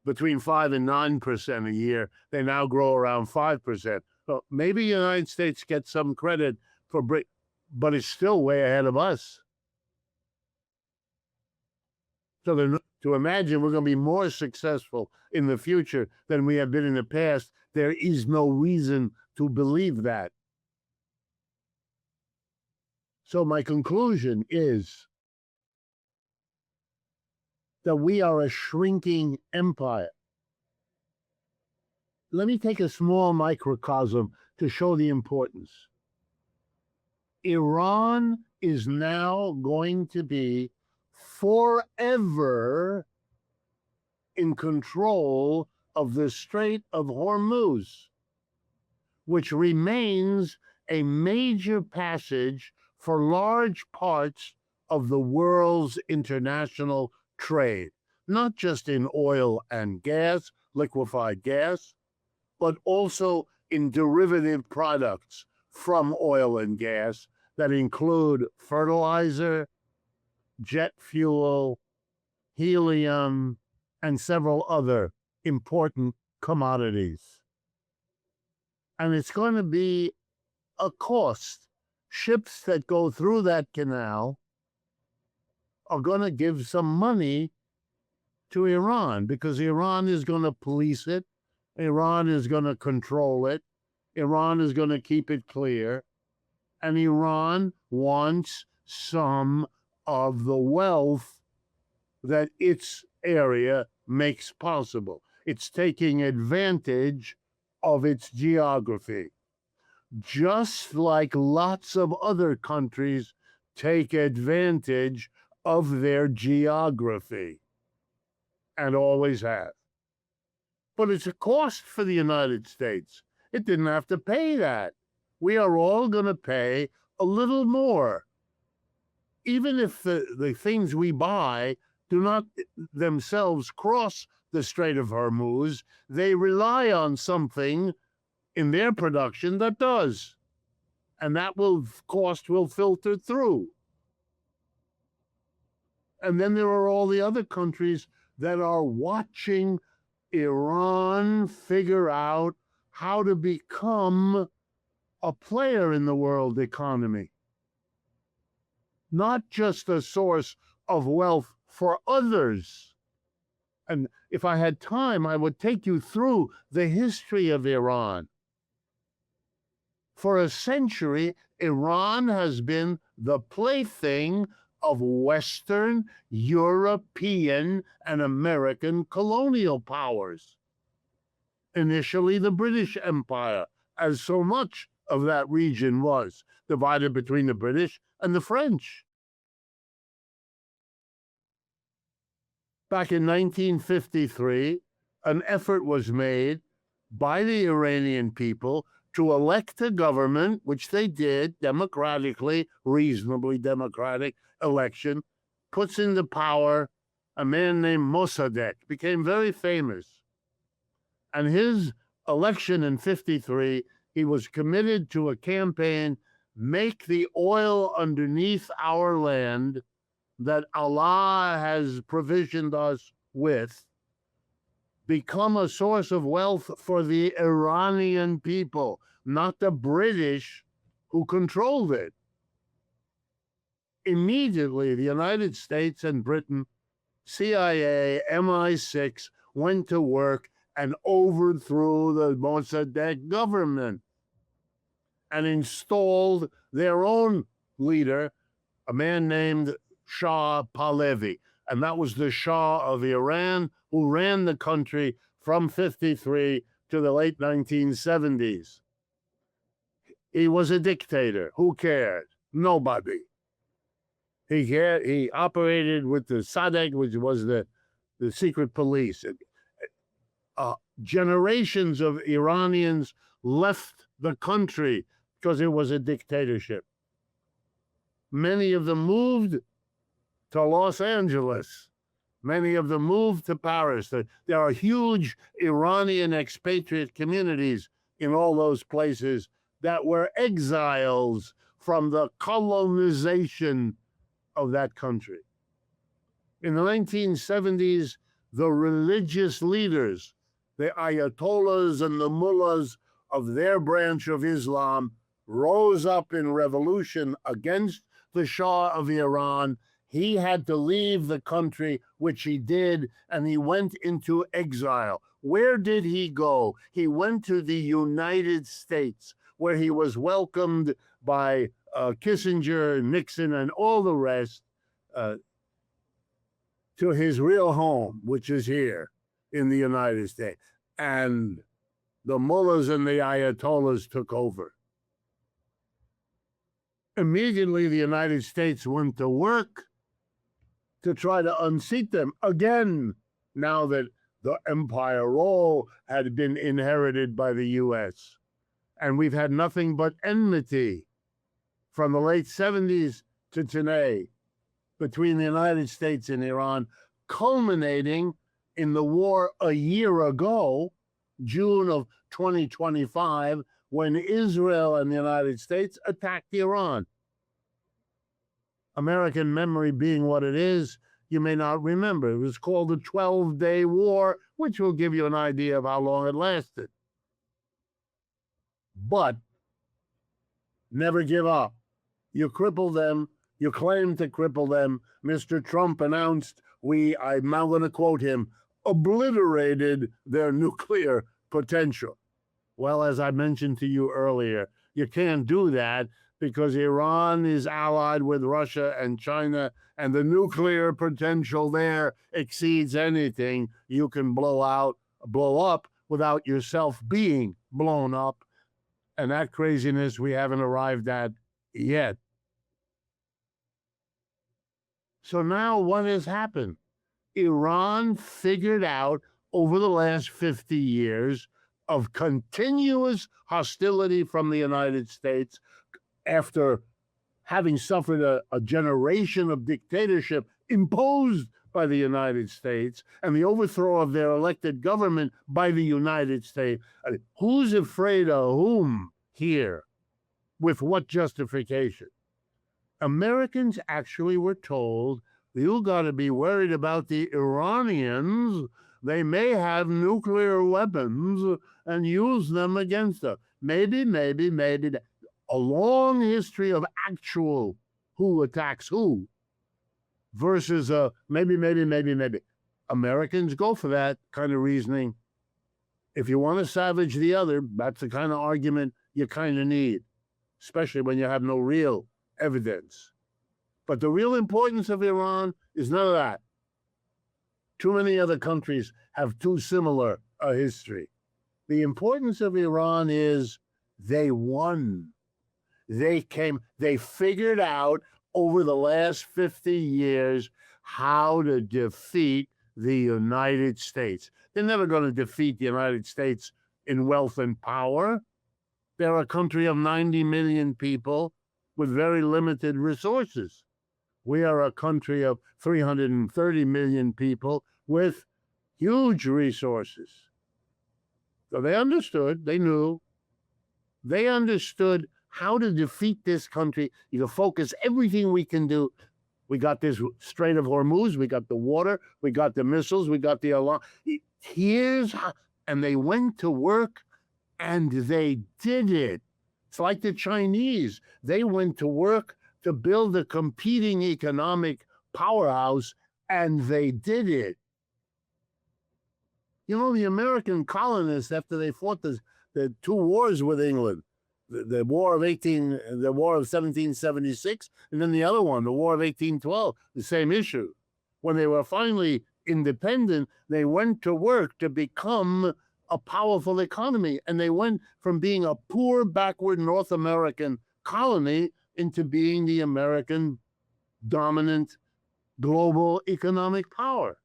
between 5 and 9% a year. They now grow around 5%. So maybe the United States gets some credit for but it's still way ahead of us. So to imagine we're going to be more successful in the future than we have been in the past, there is no reason to believe that. So my conclusion is that we are a shrinking empire. Let me take a small microcosm to show the importance. Iran is now going to be forever in control of the Strait of Hormuz, which remains a major passage for large parts of the world's international trade, not just in oil and gas, liquefied gas, but also in derivative products from oil and gas that include fertilizer, jet fuel, helium, and several other important commodities. And it's going to be a cost. Ships that go through that canal are going to give some money to Iran because Iran is going to police it. Iran is going to control it. Iran is going to keep it clear. And Iran wants some of the wealth that its area makes possible. It's taking advantage of its geography, just like lots of other countries take advantage of their geography and always have. But it's a cost for the United States. It didn't have to pay that. We are all going to pay a little more. Even if the things we buy do not themselves cross the Strait of Hormuz, they rely on something in their production that does. And that cost will filter through. And then there are all the other countries that are watching Iran figure out how to become a player in the world economy. Not just a source of wealth for others, And if I had time, I would take you through the history of Iran. For a century, Iran has been the plaything of Western, European, and American colonial powers. Initially, the British Empire, as so much of that region was, divided between the British and the French. Back in 1953, an effort was made by the Iranian people to elect a government, which they did democratically, reasonably democratic election, puts into power a man named Mossadegh, became very famous. And his election in 53, he was committed to a campaign, make the oil underneath our land that Allah has provisioned us with become a source of wealth for the Iranian people, not the British who controlled it. Immediately, the United States and Britain, CIA, MI6, went to work and overthrew the Mossadegh government and installed their own leader, a man named Shah Pahlavi. And that was the Shah of Iran, who ran the country from 53 to the late 1970s. He was a dictator. Who cared? Nobody. He operated with the Sadegh, which was the secret police. Generations of Iranians left the country because it was a dictatorship. Many of them moved to Los Angeles. Many of them moved to Paris. There are huge Iranian expatriate communities in all those places that were exiles from the colonization of that country. In the 1970s, the religious leaders, the ayatollahs and the mullahs of their branch of Islam, rose up in revolution against the Shah of Iran. He had to leave the country, which he did, and he went into exile. Where did he go? He went to the United States, where he was welcomed by Kissinger, Nixon, and all the rest to his real home, which is here in the United States. And the mullahs and the ayatollahs took over. Immediately, the United States went to work to try to unseat them again, now that the empire role had been inherited by the U.S. And we've had nothing but enmity from the late 70s to today between the United States and Iran, culminating in the war a year ago, June of 2025, when Israel and the United States attacked Iran. American memory being what it is, you may not remember. It was called the 12-Day War, which will give you an idea of how long it lasted. But never give up. You cripple them. You claim to cripple them. Mr. Trump announced, I'm now going to quote him, obliterated their nuclear potential. Well, as I mentioned to you earlier, you can't do that because Iran is allied with Russia and China, and the nuclear potential there exceeds anything you can blow up without yourself being blown up. And that craziness we haven't arrived at yet. So now what has happened? Iran figured out over the last 50 years of continuous hostility from the United States, after having suffered a generation of dictatorship imposed by the United States and the overthrow of their elected government by the United States. I mean, who's afraid of whom here? With what justification? Americans actually were told, you got to be worried about the Iranians. They may have nuclear weapons and use them against us. Maybe. A long history of actual who attacks who versus maybe. Americans go for that kind of reasoning. If you want to savage the other, that's the kind of argument you kind of need, especially when you have no real evidence. But the real importance of Iran is none of that. Too many other countries have too similar a history. The importance of Iran is they won. They figured out over the last 50 years how to defeat the United States. They're never going to defeat the United States in wealth and power. They're a country of 90 million people with very limited resources. We are a country of 330 million people with huge resources. So they understood, they knew, they understood how to defeat this country. You know, focus everything we can do. We got this Strait of Hormuz, we got the water, we got the missiles, we got the alarm. Here's how, and they went to work and they did it. It's like the Chinese. They went to work to build a competing economic powerhouse, and they did it. You know, the American colonists, after they fought the two wars with England, the War of 1776, and then the other one, the War of 1812, the same issue. When they were finally independent, they went to work to become a powerful economy, and they went from being a poor, backward North American colony into being the American dominant global economic power.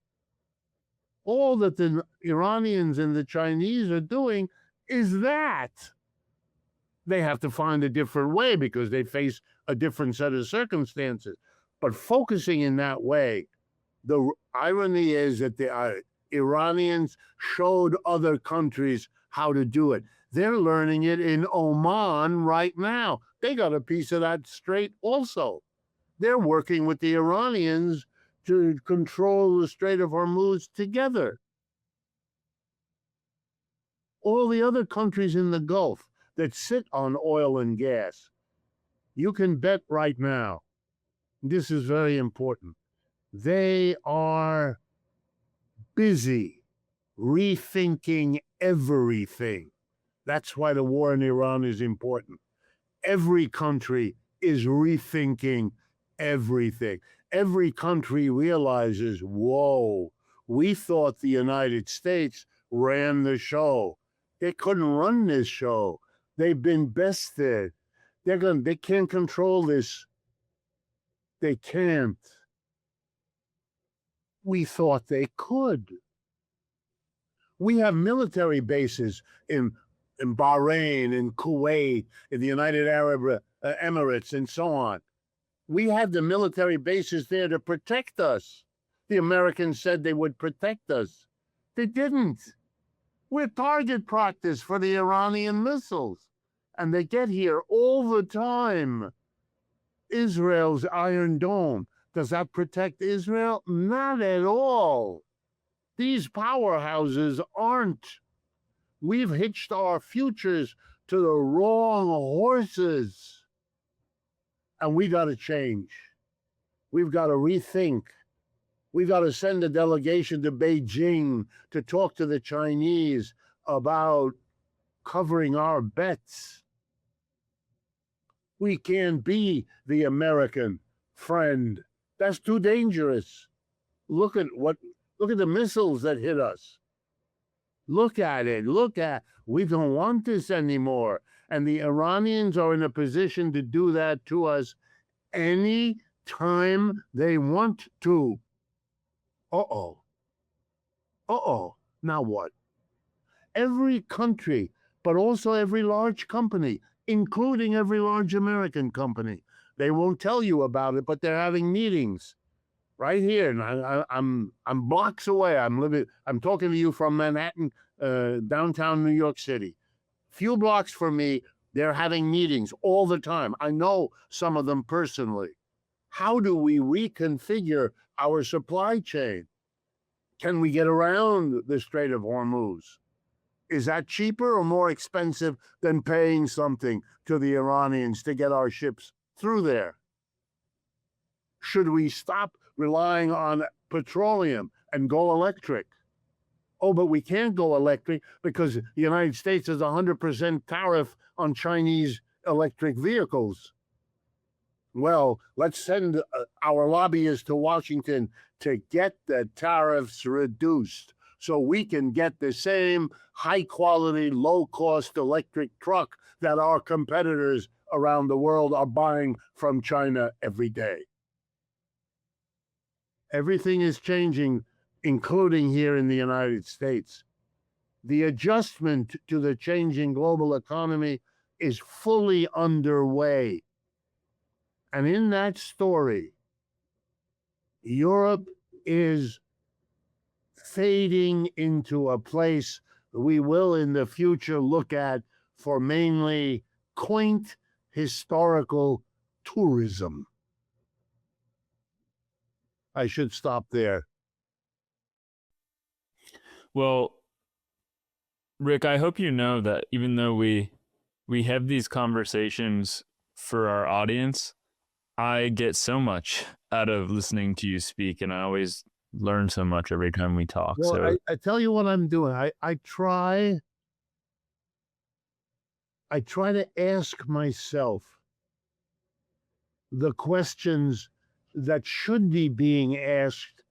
All that the Iranians and the Chinese are doing is that. They have to find a different way because they face a different set of circumstances. But focusing in that way, the irony is that the Iranians showed other countries how to do it. They're learning it in Oman right now. They got a piece of that strait also. They're working with the Iranians to control the Strait of Hormuz together. All the other countries in the Gulf that sit on oil and gas, you can bet right now, this is very important, they are busy rethinking everything. That's why the war in Iran is important. Every country is rethinking everything. Every country realizes, whoa, we thought the United States ran the show. They couldn't run this show. They've been bested. They can't control this. They can't. We thought they could. We have military bases in Bahrain, in Kuwait, in the United Arab Emirates, and so on. We had the military bases there to protect us. The Americans said they would protect us. They didn't. We're target practice for the Iranian missiles. And they get here all the time. Israel's Iron Dome. Does that protect Israel? Not at all. These powerhouses aren't. We've hitched our futures to the wrong horses. And we got to change. We've got to rethink. We've got to send a delegation to Beijing to talk to the Chinese about covering our bets. We can't be the American friend. That's too dangerous. Look at the missiles that hit us. Look at it. We don't want this anymore. And the Iranians are in a position to do that to us any time they want to. Uh-oh. Now what? Every country, but also every large company, including every large American company, they won't tell you about it, but they're having meetings right here. And I'm blocks away. I'm talking to you from Manhattan, downtown New York City. Few blocks from me, they're having meetings all the time. I know some of them personally. How do we reconfigure our supply chain? Can we get around the Strait of Hormuz? Is that cheaper or more expensive than paying something to the Iranians to get our ships through there? Should we stop relying on petroleum and go electric. Oh, but we can't go electric because the United States has a 100% tariff on Chinese electric vehicles. Well, let's send our lobbyists to Washington to get the tariffs reduced so we can get the same high-quality, low-cost electric truck that our competitors around the world are buying from China every day. Everything is changing, including here in the United States. The adjustment to the changing global economy is fully underway. And in that story, Europe is fading into a place we will in the future look at for mainly quaint historical tourism. I should stop there. Well, Rick, I hope you know that even though we have these conversations for our audience, I get so much out of listening to you speak, and I always learn so much every time we talk. Well, so I tell you what I'm doing. I try to ask myself the questions that should be being asked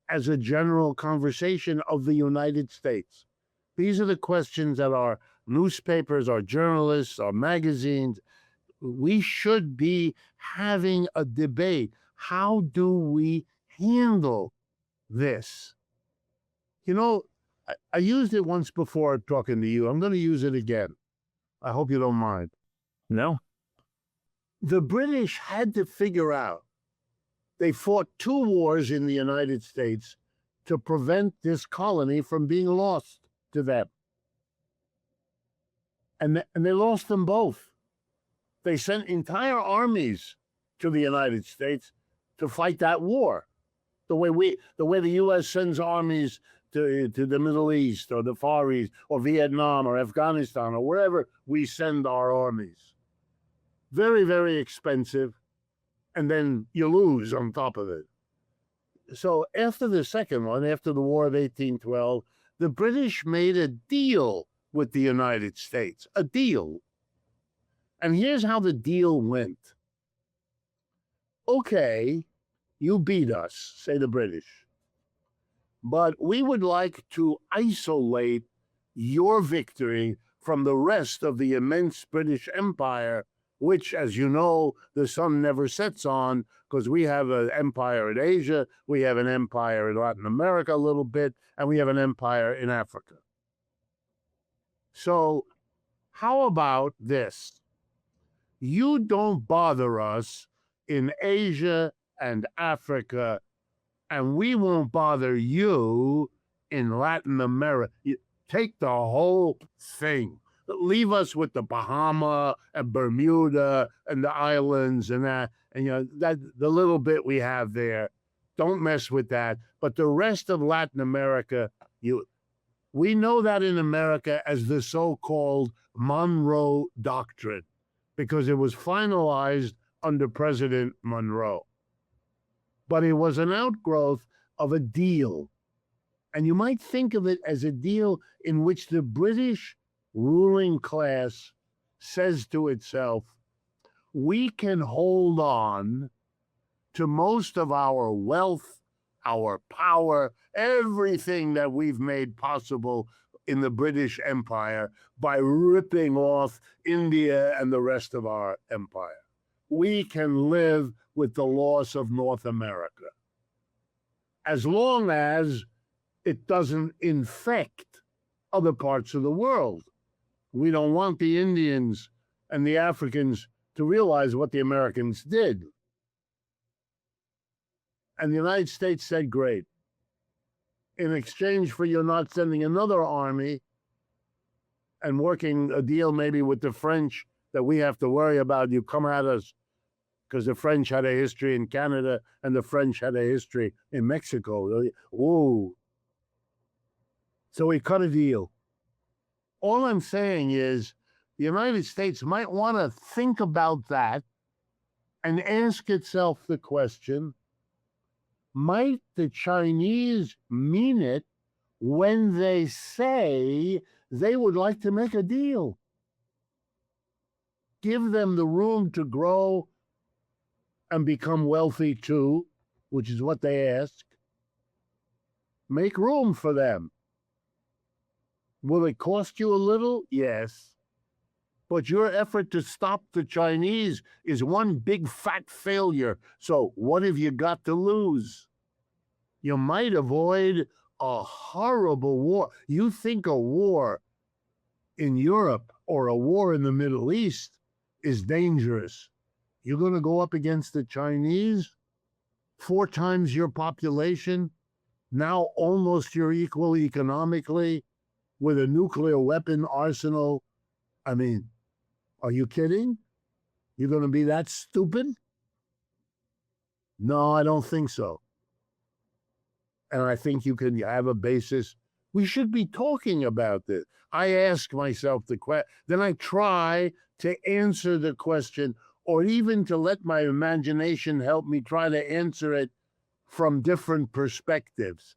as a general conversation of the United States. These are the questions that our newspapers, our journalists, our magazines, we should be having a debate. How do we handle this? You know, I used it once before talking to you. I'm going to use it again. I hope you don't mind. No. The British had to figure out, they fought 2 wars in the United States to prevent this colony from being lost to them. And they lost them both. They sent entire armies to the United States to fight that war. The way the U.S. sends armies to the Middle East or the Far East or Vietnam or Afghanistan or wherever we send our armies. Very, very expensive, and then you lose on top of it. So after the second one, after the War of 1812, the British made a deal with the United States, a deal. And here's how the deal went. Okay, you beat us, say the British, but we would like to isolate your victory from the rest of the immense British Empire, which, as you know, the sun never sets on, because we have an empire in Asia, we have an empire in Latin America a little bit, and we have an empire in Africa. So how about this? You don't bother us in Asia and Africa, and we won't bother you in Latin America. Take the whole thing. Leave us with the Bahama and Bermuda and the islands and that, and that the little bit we have there. Don't mess with that. But the rest of Latin America, we know that in America as the so-called Monroe Doctrine, because it was finalized under President Monroe. But it was an outgrowth of a deal. And you might think of it as a deal in which the British ruling class says to itself, we can hold on to most of our wealth, our power, everything that we've made possible in the British Empire by ripping off India and the rest of our empire. We can live with the loss of North America, as long as it doesn't infect other parts of the world. We don't want the Indians and the Africans to realize what the Americans did. And the United States said, great. In exchange for you not sending another army and working a deal maybe with the French that we have to worry about, you come at us, because the French had a history in Canada and the French had a history in Mexico. Ooh. So we cut a deal. All I'm saying is the United States might want to think about that and ask itself the question, Might the Chinese mean it when they say they would like to make a deal? Give them the room to grow and become wealthy too, which is what they ask. Make room for them. Will it cost you a little? Yes. But your effort to stop the Chinese is one big fat failure. So what have you got to lose? You might avoid a horrible war. You think a war in Europe or a war in the Middle East is dangerous. You're going to go up against the Chinese, 4 times your population, now almost your equal economically, with a nuclear weapon arsenal. I mean, are you kidding? You're going to be that stupid? No, I don't think so. And I think you can have a basis. We should be talking about this. I ask myself the question, then I try to answer the question, or even to let my imagination help me try to answer it from different perspectives.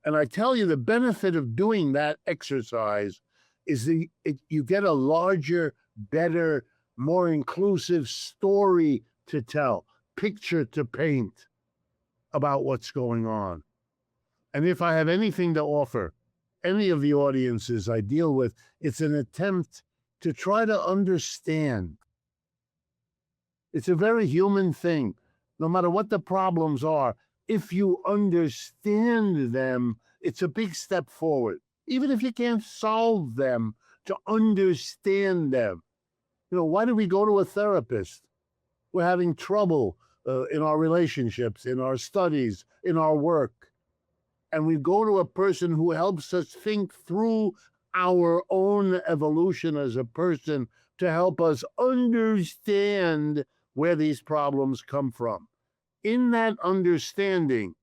And I tell you, the benefit of doing that exercise is you get a larger, better, more inclusive story to tell, picture to paint about what's going on. And if I have anything to offer any of the audiences I deal with, it's an attempt to try to understand. It's a very human thing. No matter what the problems are, if you understand them, it's a big step forward. Even if you can't solve them, to understand them. You know, why do we go to a therapist? We're having trouble in our relationships, in our studies, in our work. And we go to a person who helps us think through our own evolution as a person to help us understand where these problems come from. In that understanding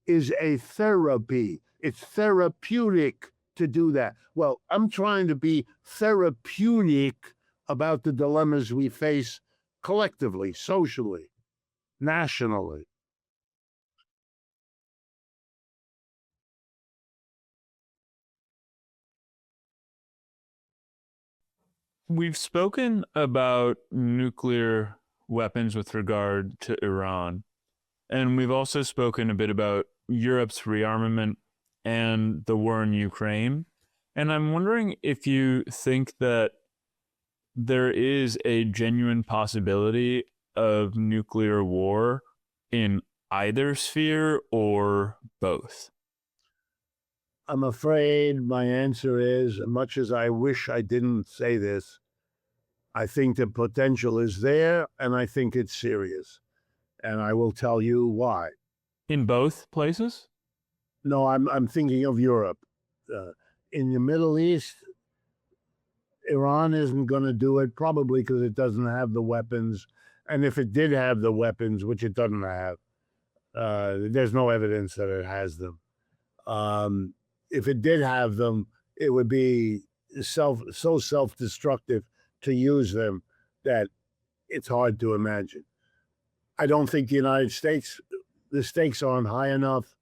is a therapy. It's therapeutic to do that. Well, I'm trying to be therapeutic about the dilemmas we face collectively, socially, nationally. We've spoken about nuclear weapons with regard to Iran, and we've also spoken a bit about Europe's rearmament and the war in Ukraine. And I'm wondering if you think that there is a genuine possibility of nuclear war in either sphere or both. I'm afraid my answer is, much as I wish I didn't say this, I think the potential is there, and I think it's serious. And I will tell you why. In both places? No, I'm thinking of Europe. In the Middle East, Iran isn't going to do it, probably because it doesn't have the weapons. And if it did have the weapons, which it doesn't have, there's no evidence that it has them. If it did have them, it would be so self-destructive to use them that it's hard to imagine. I don't think the United States, the stakes aren't high enough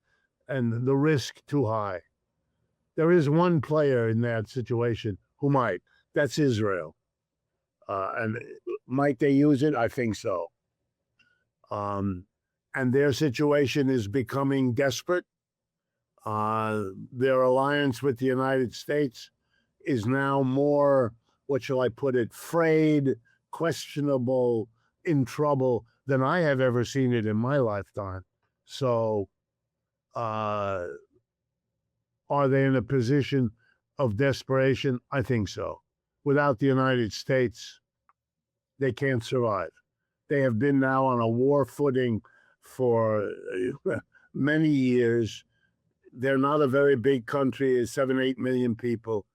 and the risk too high. There is one player in that situation who might. That's Israel. And might they use it? I think so. And their situation is becoming desperate. Their alliance with the United States is now more, what shall I put it, frayed, questionable, in trouble than I have ever seen it in my lifetime. So, are they in a position of desperation? I think so. Without the United States, they can't survive. They have been now on a war footing for many years. They're not a very big country, 7-8 million people.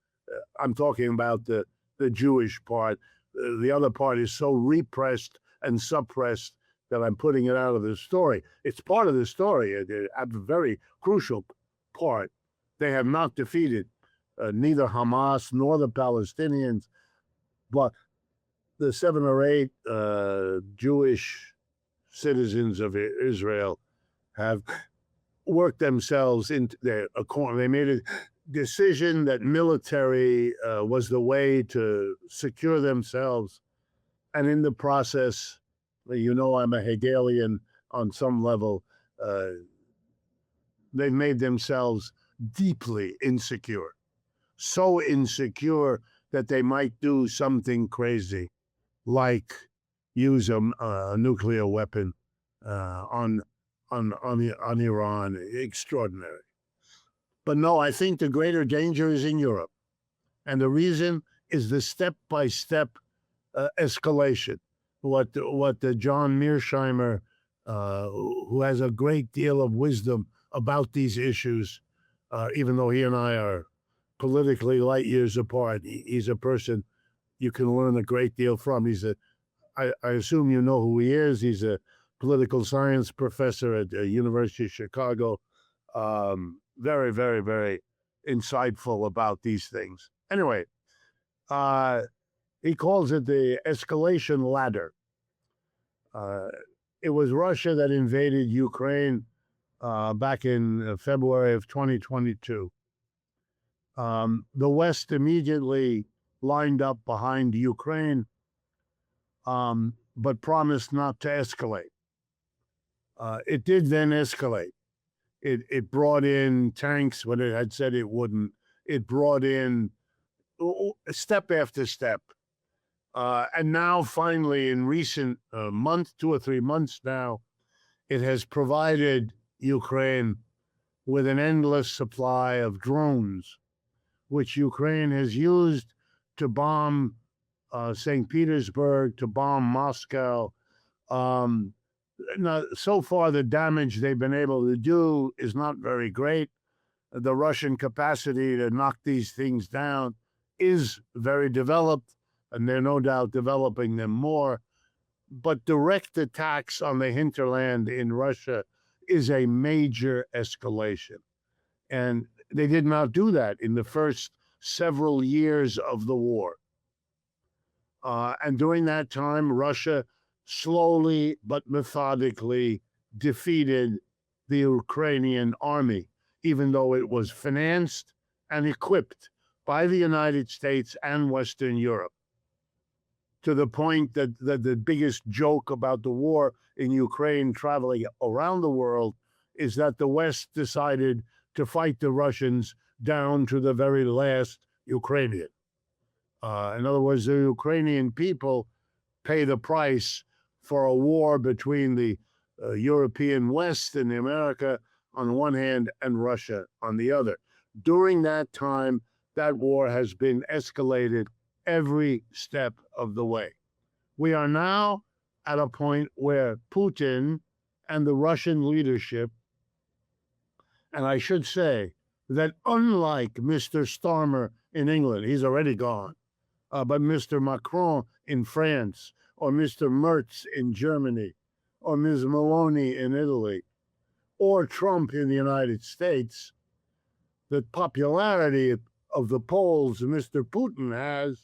I'm talking about the Jewish part. The other part is so repressed and suppressed that I'm putting it out of the story. It's part of the story, a very crucial part. They have not defeated neither Hamas nor the Palestinians, but the 7 or 8 Jewish citizens of Israel have worked themselves into a corner. They made a decision that military was the way to secure themselves. And in the process, I'm a Hegelian on some level, they've made themselves deeply insecure. So insecure that they might do something crazy, like use a nuclear weapon on Iran. Extraordinary. But no, I think the greater danger is in Europe. And the reason is the step-by-step escalation. What the John Mearsheimer, who has a great deal of wisdom about these issues, even though he and I are politically light years apart, he's a person you can learn a great deal from. I assume you know who he is. He's a political science professor at the University of Chicago. Very, very, very insightful about these things. Anyway, he calls it the escalation ladder. It was Russia that invaded Ukraine back in February of 2022. The West immediately lined up behind Ukraine, but promised not to escalate. It did then escalate. It brought in tanks when it had said it wouldn't. It brought in step after step. And now, finally, in recent month, 2 or 3 months now, it has provided Ukraine with an endless supply of drones, which Ukraine has used to bomb St. Petersburg, to bomb Moscow. Now, so far, the damage they've been able to do is not very great. The Russian capacity to knock these things down is very developed, and they're no doubt developing them more. But direct attacks on the hinterland in Russia is a major escalation. And they did not do that in the first several years of the war. And during that time, Russia slowly but methodically defeated the Ukrainian army, even though it was financed and equipped by the United States and Western Europe, to the point that the biggest joke about the war in Ukraine traveling around the world is that the West decided to fight the Russians down to the very last Ukrainian. In other words, the Ukrainian people pay the price for a war between the European West and America on one hand and Russia on the other. During that time, that war has been escalated every step of the way. We are now at a point where Putin and the Russian leadership, and I should say that unlike Mr. Starmer in England, he's already gone, but Mr. Macron in France, or Mr. Merz in Germany, or Ms. Meloni in Italy, or Trump in the United States, the popularity of the polls Mr. Putin has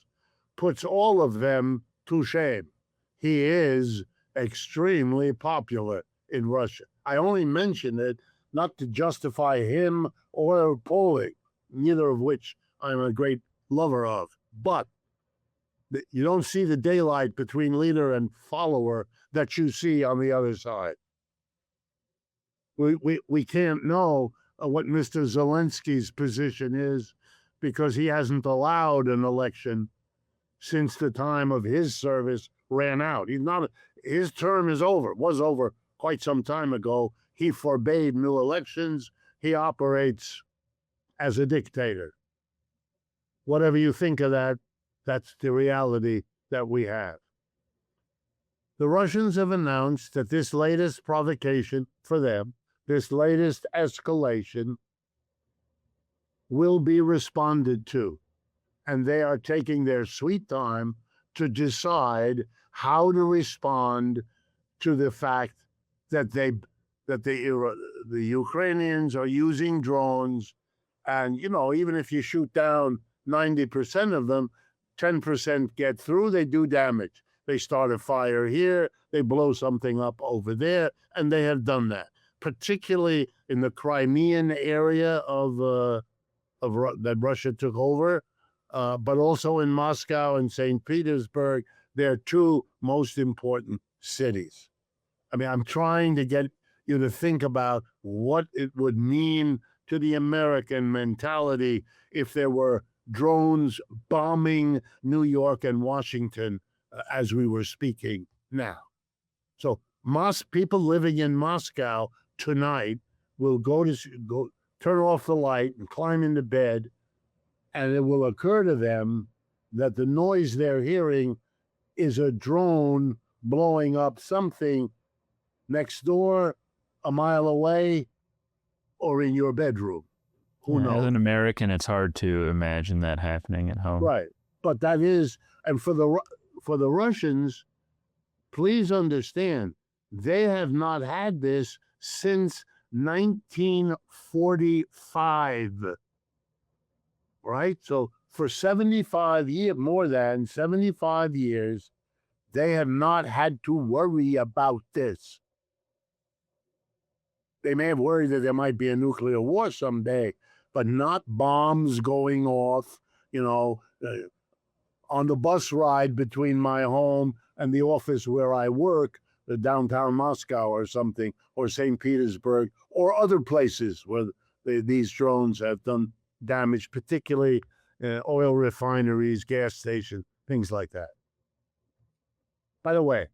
puts all of them to shame. He is extremely popular in Russia. I only mention it not to justify him or polling, neither of which I'm a great lover of. But you don't see the daylight between leader and follower that you see on the other side. We can't know what Mr. Zelensky's position is because he hasn't allowed an election since the time of his service ran out. His term is over. It was over quite some time ago. He forbade new elections. He operates as a dictator. Whatever you think of that, that's the reality that we have. The Russians have announced that this latest provocation for them, this latest escalation, will be responded to. And they are taking their sweet time to decide how to respond to the fact that the Ukrainians are using drones. And, even if you shoot down 90% of them, 10% get through, they do damage. They start a fire here, they blow something up over there, and they have done that. particularly in the Crimean area that Russia took over, but also in Moscow and St. Petersburg. They're two most important cities. I mean, I'm trying to get you to think about what it would mean to the American mentality if there were drones bombing New York and Washington as we were speaking now. So people living in Moscow tonight will go turn off the light and climb into bed, and it will occur to them that the noise they're hearing is a drone blowing up something next door, a mile away, or in your bedroom. Who knows? As an American, it's hard to imagine that happening at home. Right. But that is, and for the Russians, please understand, they have not had this since 1945. Right? So for 75 years, more than 75 years, they have not had to worry about this. They may have worried that there might be a nuclear war someday, but not bombs going off, on the bus ride between my home and the office where I work, downtown Moscow or something, or St. Petersburg, or other places where these drones have done damage, particularly oil refineries, gas stations, things like that. By the way,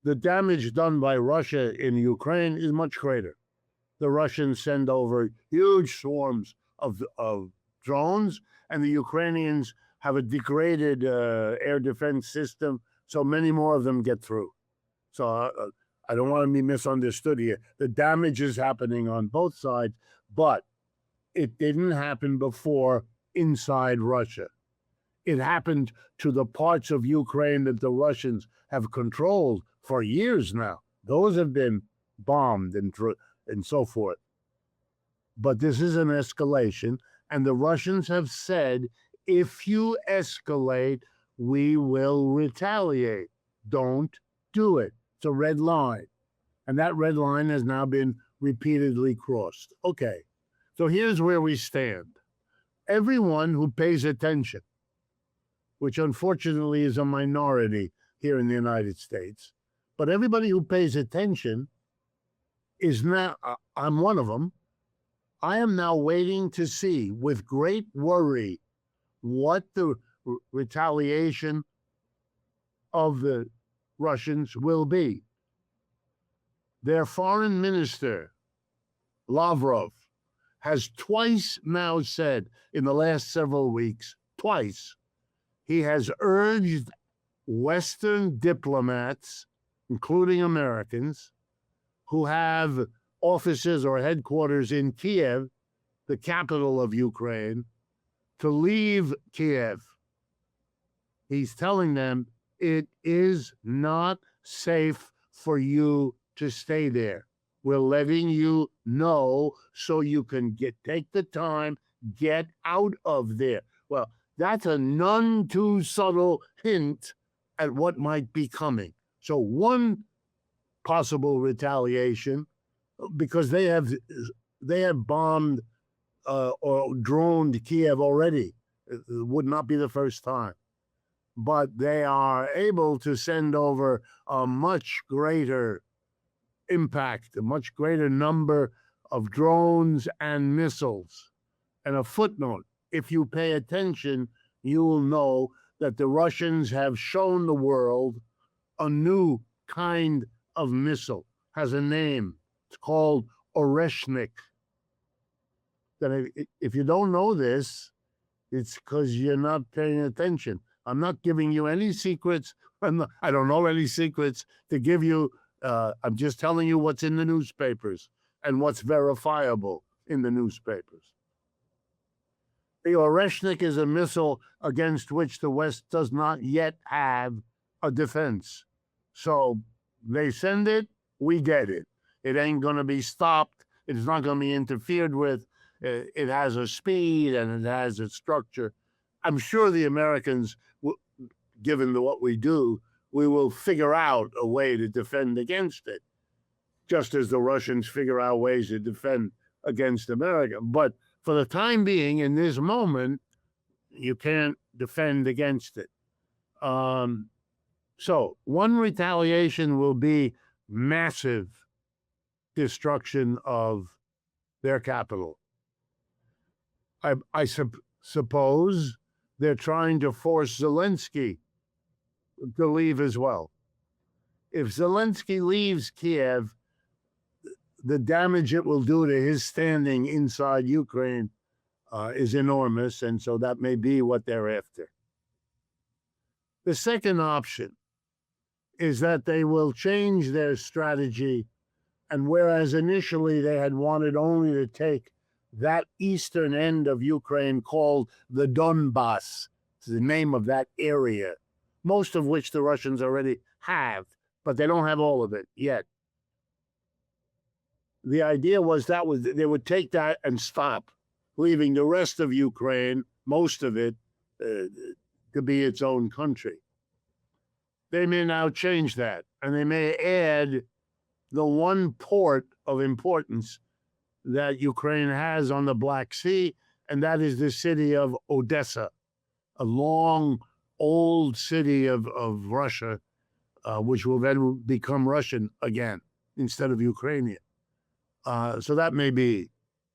the damage done by Russia in Ukraine is much greater. The Russians send over huge swarms of drones, and the Ukrainians have a degraded air defense system, so many more of them get through. So I don't want to be misunderstood here. The damage is happening on both sides, but it didn't happen before inside Russia. It happened to the parts of Ukraine that the Russians have controlled for years now. Those have been bombed and so forth. But this is an escalation, and the Russians have said, if you escalate, we will retaliate. Don't do it. It's a red line. And that red line has now been repeatedly crossed. Okay, so here's where we stand. Everyone who pays attention, which unfortunately is a minority here in the United States, but everybody who pays attention is now, I'm one of them, I am now waiting to see with great worry what the retaliation of the Russians will be. Their foreign minister, Lavrov, has twice now said in the last several weeks, twice, he has urged Western diplomats, including Americans, who have offices or headquarters in Kiev, the capital of Ukraine, to leave Kiev. He's telling them it is not safe for you to stay there. We're letting you know so you can take the time, get out of there. Well, that's a none too subtle hint at what might be coming. So one possible retaliation, because they have bombed or droned Kiev already. It would not be the first time. But they are able to send over a much greater impact, a much greater number of drones and missiles. And a footnote, if you pay attention, you will know that the Russians have shown the world a new kind of missile, has a name. It's called Oreshnik. That if you don't know this, it's because you're not paying attention. I'm not giving you any secrets. I don't know any secrets to give you. I'm just telling you what's in the newspapers and what's verifiable in the newspapers. The Oreshnik is a missile against which the West does not yet have a defense. So they send it, we get it. It ain't going to be stopped. It's not going to be interfered with. It has a speed and it has a structure. I'm sure the Americans, given what we do, we will figure out a way to defend against it. just as the Russians figure out ways to defend against America. But for the time being, in this moment, you can't defend against it. So one retaliation will be massive destruction of their capital. I suppose they're trying to force Zelensky to leave as well. If Zelensky leaves Kiev, the damage it will do to his standing inside Ukraine is enormous, and so that may be what they're after. The second option is that they will change their strategy, and whereas initially they had wanted only to take that eastern end of Ukraine called the Donbass, it's the name of that area, most of which the Russians already have, but they don't have all of it yet. The idea was they would take that and stop, leaving the rest of Ukraine, most of it, to be its own country. They may now change that, and they may add the one port of importance that Ukraine has on the Black Sea, and that is the city of Odessa, a long, old city of Russia, which will then become Russian again instead of Ukrainian. So that may be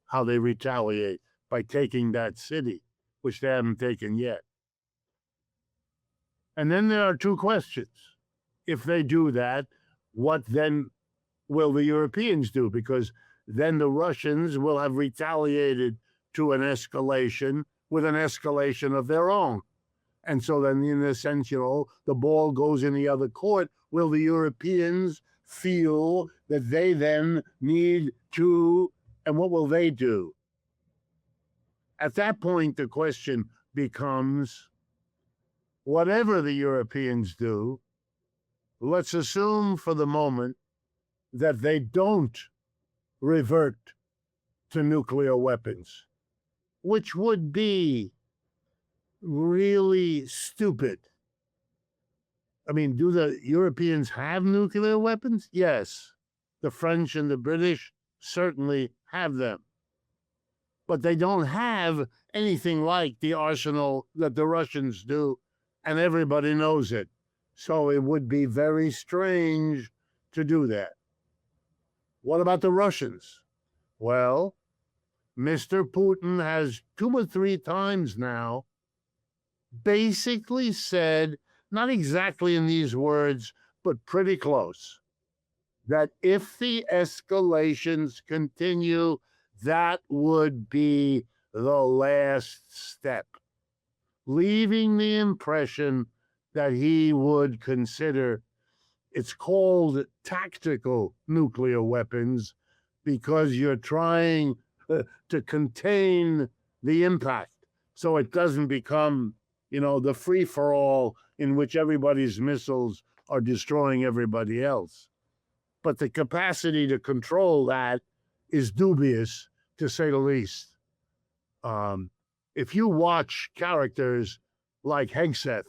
how they retaliate, by taking that city, which they haven't taken yet. And then there are two questions. If they do that, what then will the Europeans do? Because then the Russians will have retaliated to an escalation with an escalation of their own. And so then, in a sense, the ball goes in the other court. Will the Europeans feel that they then need to, and what will they do? At that point, the question becomes, whatever the Europeans do, let's assume for the moment that they don't revert to nuclear weapons, which would be really stupid. I mean, do the Europeans have nuclear weapons? Yes. The French and the British certainly have them. But they don't have anything like the arsenal that the Russians do, and everybody knows it. So it would be very strange to do that. What about the Russians? Well, Mr. Putin has 2 or 3 times now basically said, not exactly in these words, but pretty close, that if the escalations continue, that would be the last step, leaving the impression that he would consider, it's called tactical nuclear weapons, because you're trying to contain the impact so it doesn't become, the free-for-all in which everybody's missiles are destroying everybody else. But the capacity to control that is dubious, to say the least. If you watch characters like Hegseth,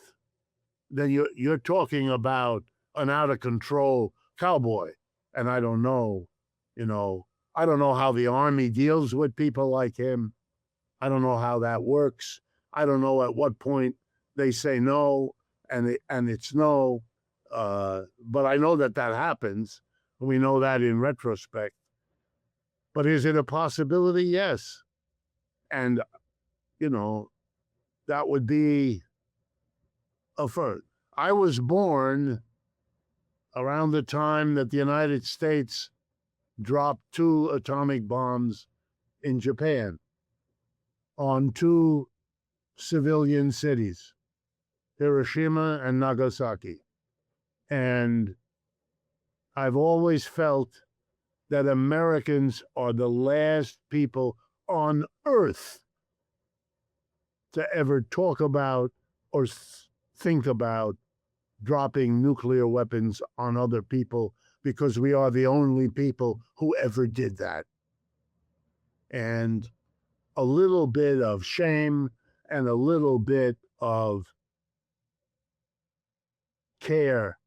then you're talking about an out-of-control cowboy. And I don't know how the army deals with people like him. I don't know how that works. I don't know at what point they say no, and it's no. But I know that happens. We know that in retrospect. But is it a possibility? Yes. And, that would be a first. I was born around the time that the United States dropped 2 atomic bombs in Japan on 2 civilian cities, Hiroshima and Nagasaki. And I've always felt that Americans are the last people on earth to ever talk about or think about dropping nuclear weapons on other people, because we are the only people who ever did that. And a little bit of shame and a little bit of care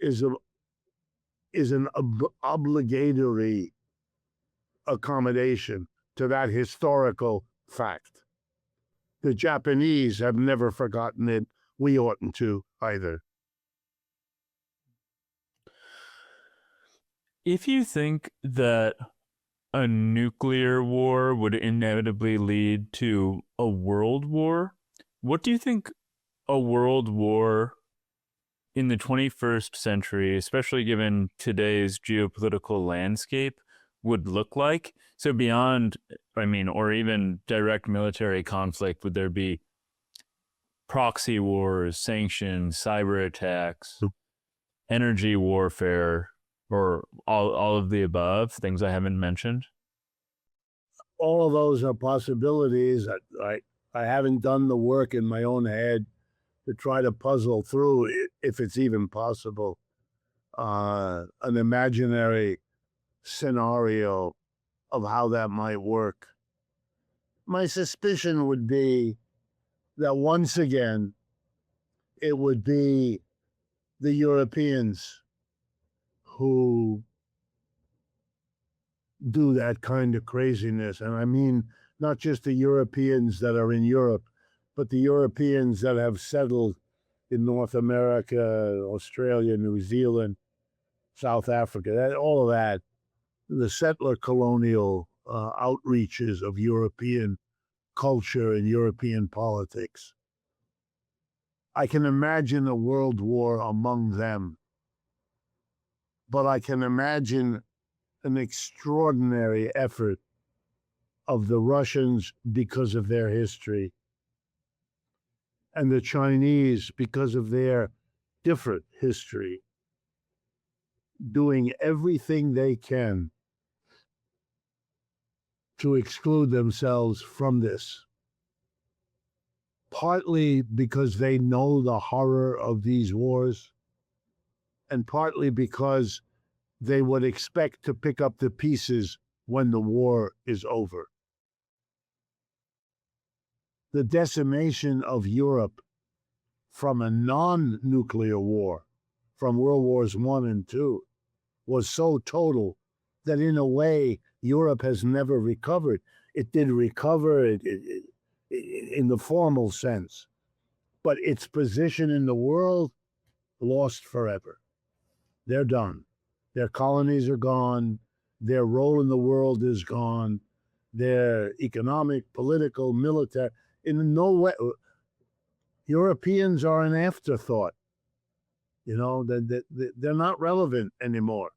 is is an obligatory accommodation to that historical fact. The Japanese have never forgotten it. We oughtn't to either. If you think that a nuclear war would inevitably lead to a world war, what do you think a world war in the 21st century, especially given today's geopolitical landscape, would look like? So beyond, or even direct military conflict, would there be proxy wars, sanctions, cyber attacks, energy warfare, or all of the above, things I haven't mentioned? All of those are possibilities. I haven't done the work in my own head to try to puzzle through, if it's even possible, an imaginary scenario of how that might work. My suspicion would be that once again, it would be the Europeans who do that kind of craziness. And I mean, not just the Europeans that are in Europe, but the Europeans that have settled in North America, Australia, New Zealand, South Africa, all of that, the settler colonial outreaches of European culture and European politics. I can imagine a world war among them, but I can imagine an extraordinary effort of the Russians because of their history, and the Chinese because of their different history, doing everything they can to exclude themselves from this, partly because they know the horror of these wars, and partly because they would expect to pick up the pieces when the war is over. The decimation of Europe from a non-nuclear war, from World Wars I and II, was so total that in a way Europe has never recovered. It did recover in the formal sense, but its position in the world lost forever. They're done. Their colonies are gone. Their role in the world is gone. Their economic, political, military, in no way. Europeans are an afterthought. They're not relevant anymore.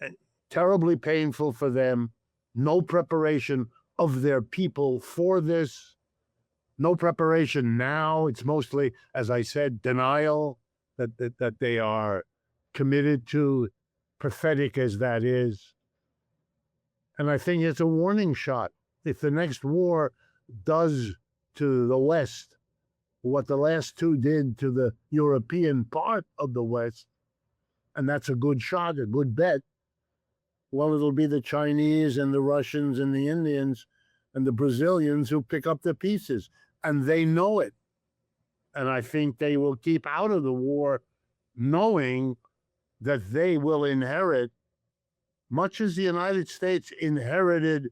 And terribly painful for them. No preparation of their people for this. No preparation now. It's mostly, as I said, denial that they are committed to, pathetic as that is. And I think it's a warning shot. If the next war does to the West what the last two did to the European part of the West, and that's a good shot, a good bet, well, it'll be the Chinese and the Russians and the Indians and the Brazilians who pick up the pieces. And they know it. And I think they will keep out of the war knowing that they will inherit, much as the United States inherited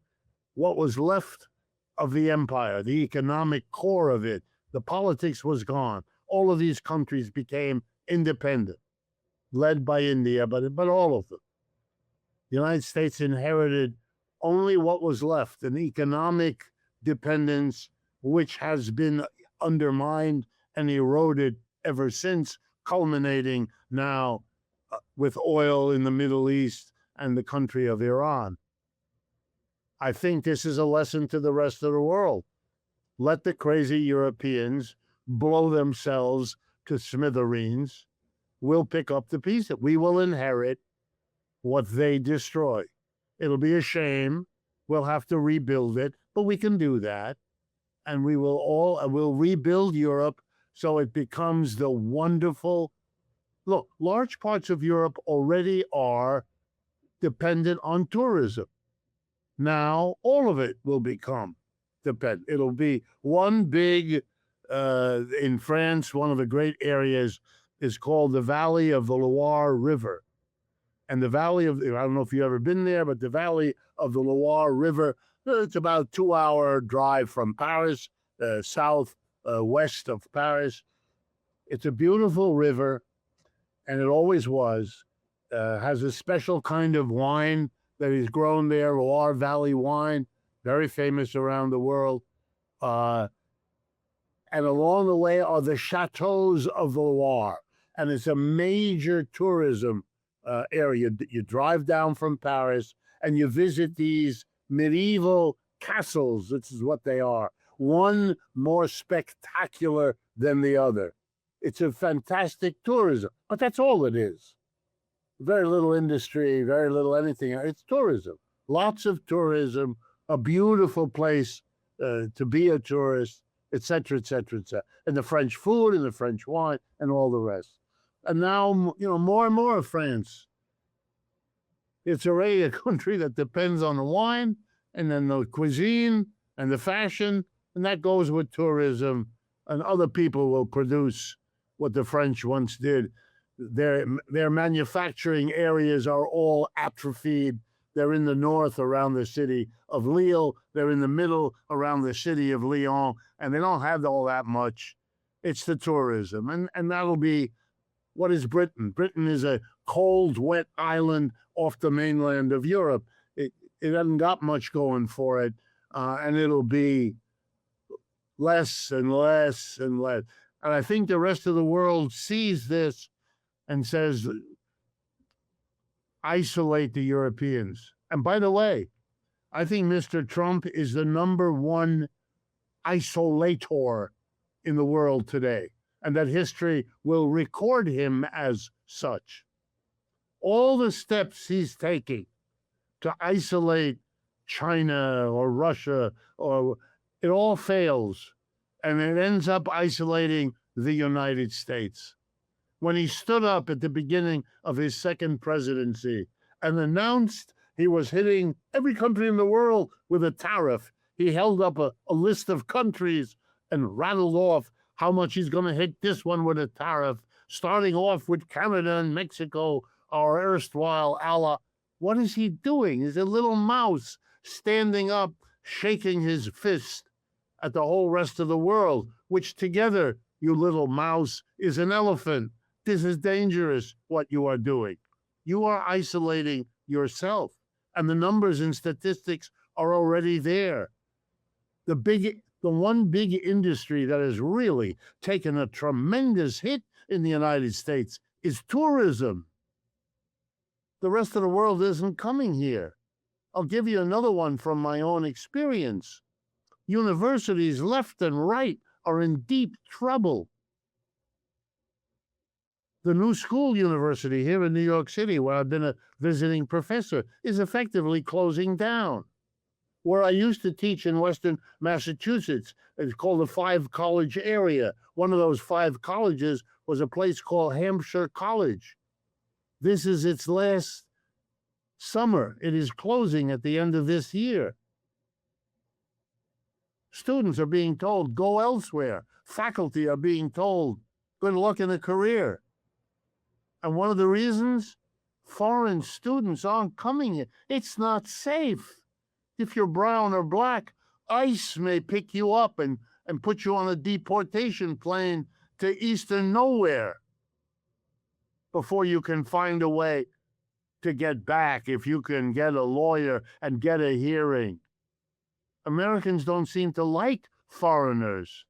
what was left of the empire, the economic core of it. The politics was gone. All of these countries became independent, led by India, but all of them. The United States inherited only what was left, an economic dependence which has been undermined and eroded ever since, culminating now with oil in the Middle East and the country of Iran. I think this is a lesson to the rest of the world. Let the crazy Europeans blow themselves to smithereens. We'll pick up the pieces. We will inherit what they destroy. It'll be a shame. We'll have to rebuild it, but we can do that. And we'll rebuild Europe so it becomes the wonderful. Look, large parts of Europe already are dependent on tourism. Now, all of it will become dependent. It'll be one big, in France, one of the great areas is called the Valley of the Loire River. And the valley of, I don't know if you've ever been there, but the valley of the Loire River, it's about a 2-hour drive from Paris, west of Paris. It's a beautiful river, and it always was. Has a special kind of wine that is grown there, Loire Valley wine, very famous around the world. And along the way are the chateaus of the Loire, and it's a major tourism area. You drive down from Paris and you visit these medieval castles. This is what they are, one more spectacular than the other. It's a fantastic tourism, but that's all it is. Very little industry, very little anything. It's tourism. Lots of tourism, a beautiful place to be a tourist, etc., etc., etc. And the French food and the French wine and all the rest. And now, more and more of France. It's already a country that depends on the wine and then the cuisine and the fashion, and that goes with tourism, and other people will produce what the French once did. Their manufacturing areas are all atrophied. They're in the north around the city of Lille. They're in the middle around the city of Lyon, and they don't have all that much. It's the tourism, and that'll be, what is Britain? Britain is a cold, wet island off the mainland of Europe. It hasn't got much going for it, and it'll be less and less and less. And I think the rest of the world sees this and says, isolate the Europeans. And by the way, I think Mr. Trump is the #1 isolator in the world today, and that history will record him as such. All the steps he's taking to isolate China or Russia, or it all fails, and it ends up isolating the United States. When he stood up at the beginning of his second presidency and announced he was hitting every country in the world with a tariff, he held up a list of countries and rattled off how much he's going to hit this one with a tariff, starting off with Canada and Mexico, our erstwhile ally. What is he doing? He's a little mouse standing up, shaking his fist at the whole rest of the world, which together, you little mouse, is an elephant. This is dangerous, what you are doing. You are isolating yourself, and the numbers and statistics are already there. The one big industry that has really taken a tremendous hit in the United States is tourism. The rest of the world isn't coming here. I'll give you another one from my own experience. Universities left and right are in deep trouble. The New School University here in New York City, where I've been a visiting professor, is effectively closing down. Where I used to teach in Western Massachusetts, it's called the 5-college area. One of those 5 colleges was a place called Hampshire College. This is its last summer. It is closing at the end of this year. Students are being told, go elsewhere. Faculty are being told, good luck in a career. And one of the reasons, foreign students aren't coming here. It's not safe. If you're brown or black, ICE may pick you up and put you on a deportation plane to Eastern nowhere before you can find a way to get back, if you can get a lawyer and get a hearing. Americans don't seem to like foreigners.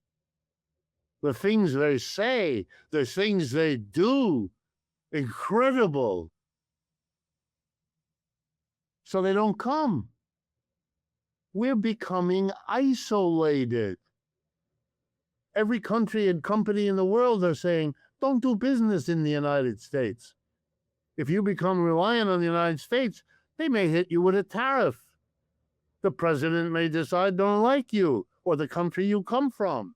The things they say, the things they do, incredible. So they don't come. We're becoming isolated. Every country and company in the world are saying, don't do business in the United States. If you become reliant on the United States, they may hit you with a tariff. The president may decide don't like you or the country you come from.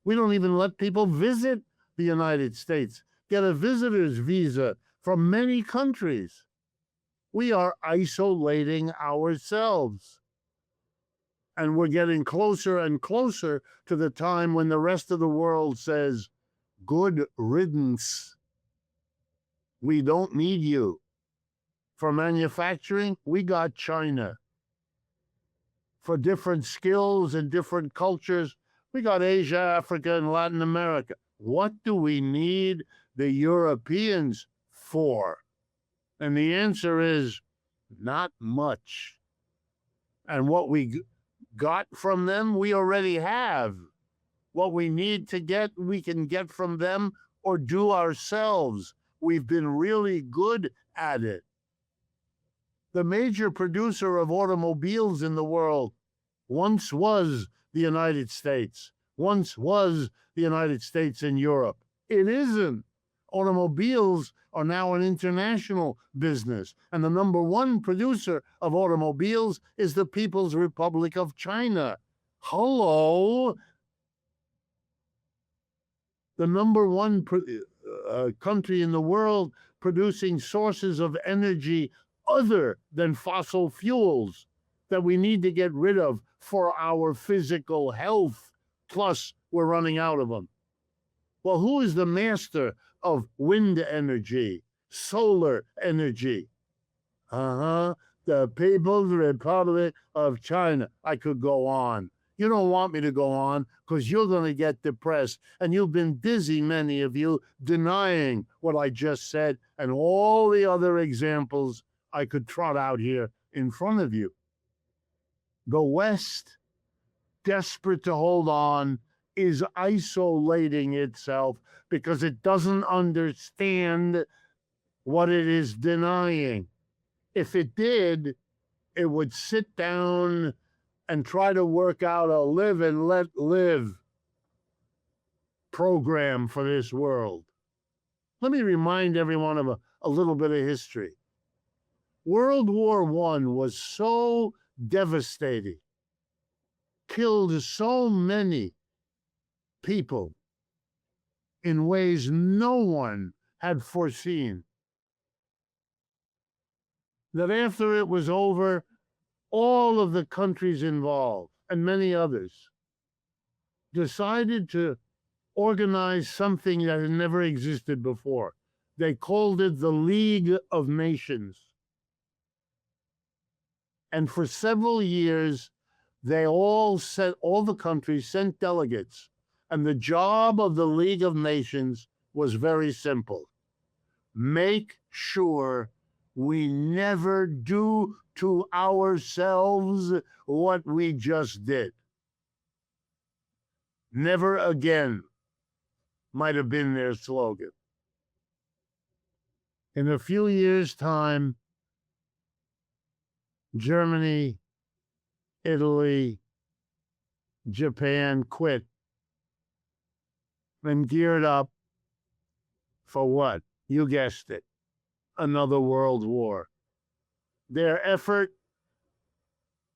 We don't even let people visit the United States, get a visitor's visa from many countries. We are isolating ourselves. And we're getting closer and closer to the time when the rest of the world says, good riddance. We don't need you. For manufacturing, we got China. For different skills and different cultures, we got Asia, Africa, and Latin America. What do we need the Europeans for? And the answer is not much. And what we got from them, we already have. What we need to get, we can get from them or do ourselves. We've been really good at it. The major producer of automobiles in the world once was the United States, once was the United States and Europe. It isn't. Automobiles are now an international business, and the number one producer of automobiles is the People's Republic of China. Hello. The number one country in the world producing sources of energy other than fossil fuels that we need to get rid of for our physical health, plus we're running out of them. Well, who is the master of wind energy, solar energy? The People's Republic of China. I could go on. You don't want me to go on because you're going to get depressed. And you've been busy, many of you, denying what I just said and all the other examples I could trot out here in front of you. The West, desperate to hold on, is isolating itself because it doesn't understand what it is denying. If it did, it would sit down and try to work out a live and let live program for this world. Let me remind everyone of a little bit of history. World War I was so devastating, killed so many people in ways no one had foreseen, that after it was over, all of the countries involved, and many others, decided to organize something that had never existed before. They called it the League of Nations. And for several years, all the countries sent delegates. And the job of the League of Nations was very simple. Make sure we never do to ourselves what we just did. Never again might have been their slogan. In a few years' time, Germany, Italy, Japan quit and geared up for what? You guessed it, another world war. Their effort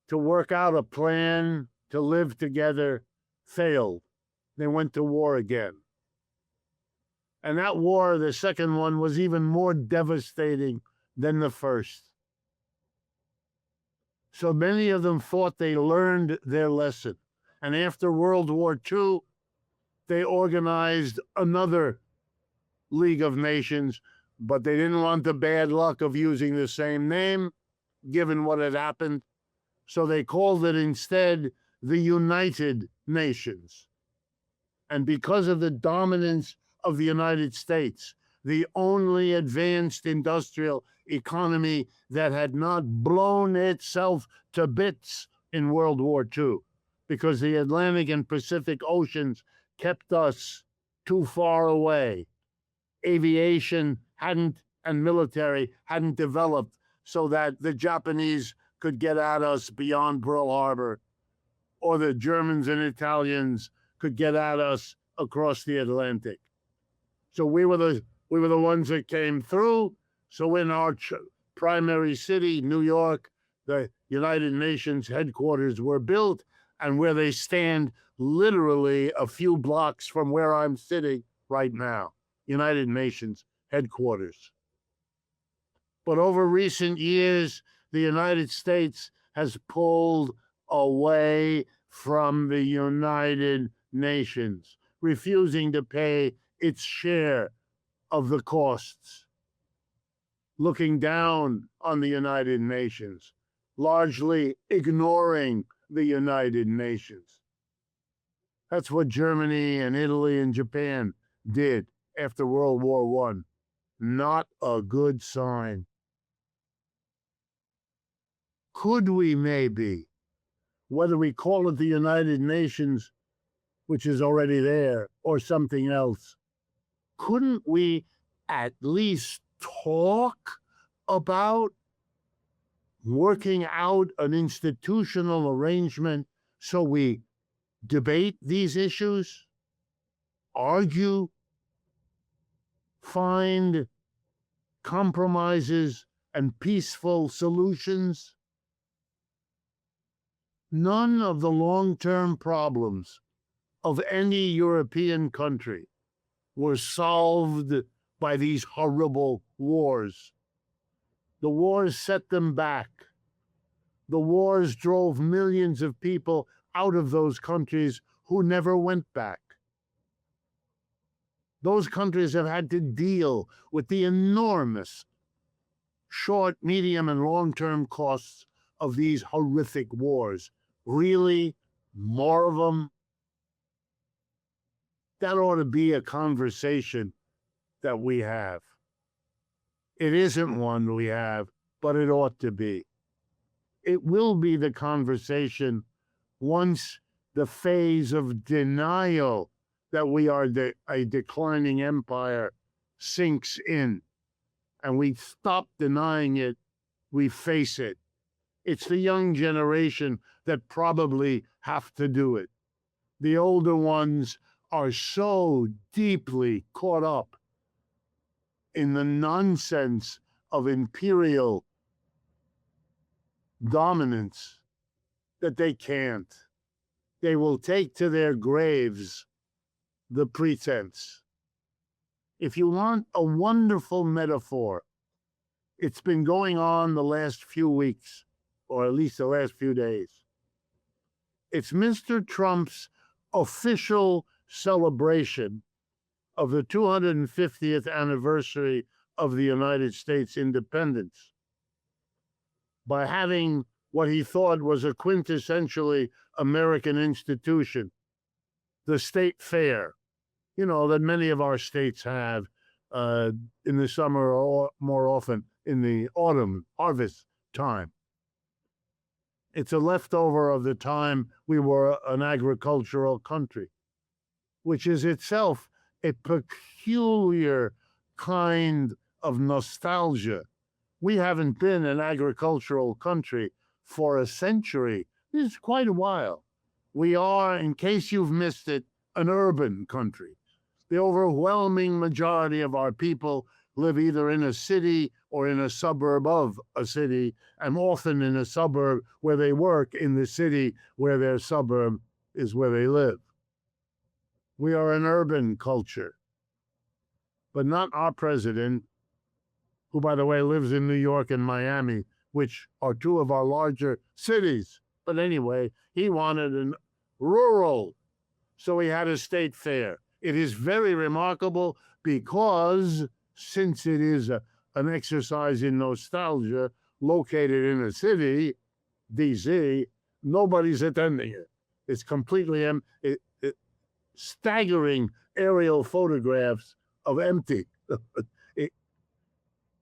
to work out a plan to live together failed. They went to war again. And that war, the second one, was even more devastating than the first. So many of them thought they learned their lesson. And after World War II, they organized another League of Nations, but they didn't want the bad luck of using the same name, given what had happened. So they called it instead the United Nations. And because of the dominance of the United States, the only advanced industrial economy that had not blown itself to bits in World War II, because the Atlantic and Pacific Oceans kept us too far away. Aviation hadn't, and military hadn't developed so that the Japanese could get at us beyond Pearl Harbor, or the Germans and Italians could get at us across the Atlantic. So we were the ones that came through. So in our primary city, New York, the United Nations headquarters were built, and where they stand literally a few blocks from where I'm sitting right now, United Nations headquarters. But over recent years, the United States has pulled away from the United Nations, refusing to pay its share of the costs. looking down on the United Nations, largely ignoring the United Nations. That's what Germany and Italy and Japan did after World War I. Not a good sign. Could we maybe, whether we call it the United Nations, which is already there, or something else, couldn't we at least talk about working out an institutional arrangement so we debate these issues, argue, find compromises and peaceful solutions? None of the long-term problems of any European country were solved by these horrible wars. The wars set them back. The wars drove millions of people out of those countries who never went back. Those countries have had to deal with the enormous short, medium, and long-term costs of these horrific wars. Really? More of them? That ought to be a conversation that we have. It isn't one we have, but it ought to be. It will be the conversation once the phase of denial that we are a declining empire sinks in, and we stop denying it, we face it. It's the young generation that probably have to do it. The older ones are so deeply caught up in the nonsense of imperial dominance that they can't. They will take to their graves the pretense. If you want a wonderful metaphor, it's been going on the last few weeks, or at least the last few days. It's Mr. Trump's official celebration of the 250th anniversary of the United States independence by having what he thought was a quintessentially American institution, the state fair, that many of our states have in the summer or more often in the autumn harvest time. It's a leftover of the time we were an agricultural country, which is itself a peculiar kind of nostalgia. We haven't been an agricultural country for a century. This is quite a while. We are, in case you've missed it, an urban country. The overwhelming majority of our people live either in a city or in a suburb of a city, and often in a suburb where they work in the city where their suburb is where they live. We are an urban culture, but not our president, who, by the way, lives in New York and Miami, which are two of our larger cities. But anyway, he wanted a rural, so he had a state fair. It is very remarkable because, since it is an exercise in nostalgia located in a city, D.C., nobody's attending it. It's completely staggering aerial photographs of empty. It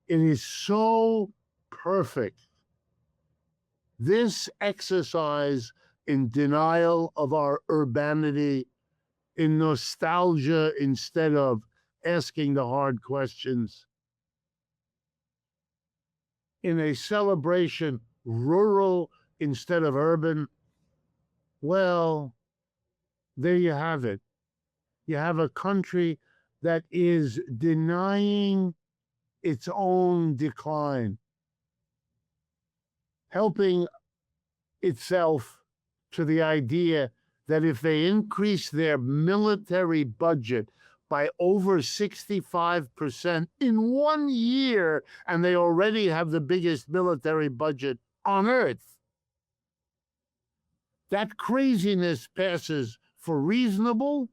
is so perfect. This exercise in denial of our urbanity, in nostalgia instead of asking the hard questions, in a celebration rural instead of urban, well, there you have it. You have a country that is denying its own decline, helping itself to the idea that if they increase their military budget by over 65% in 1 year, and they already have the biggest military budget on earth, that craziness passes for reasonable,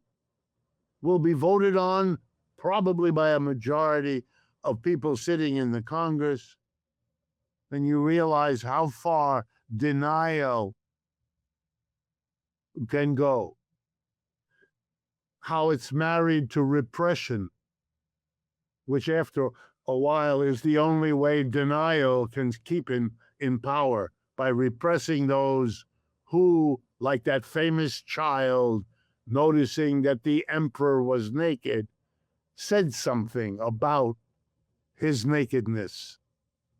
will be voted on probably by a majority of people sitting in the Congress, then you realize how far denial can go, how it's married to repression, which after a while is the only way denial can keep him in power, by repressing those who, like that famous child, noticing that the emperor was naked, said something about his nakedness,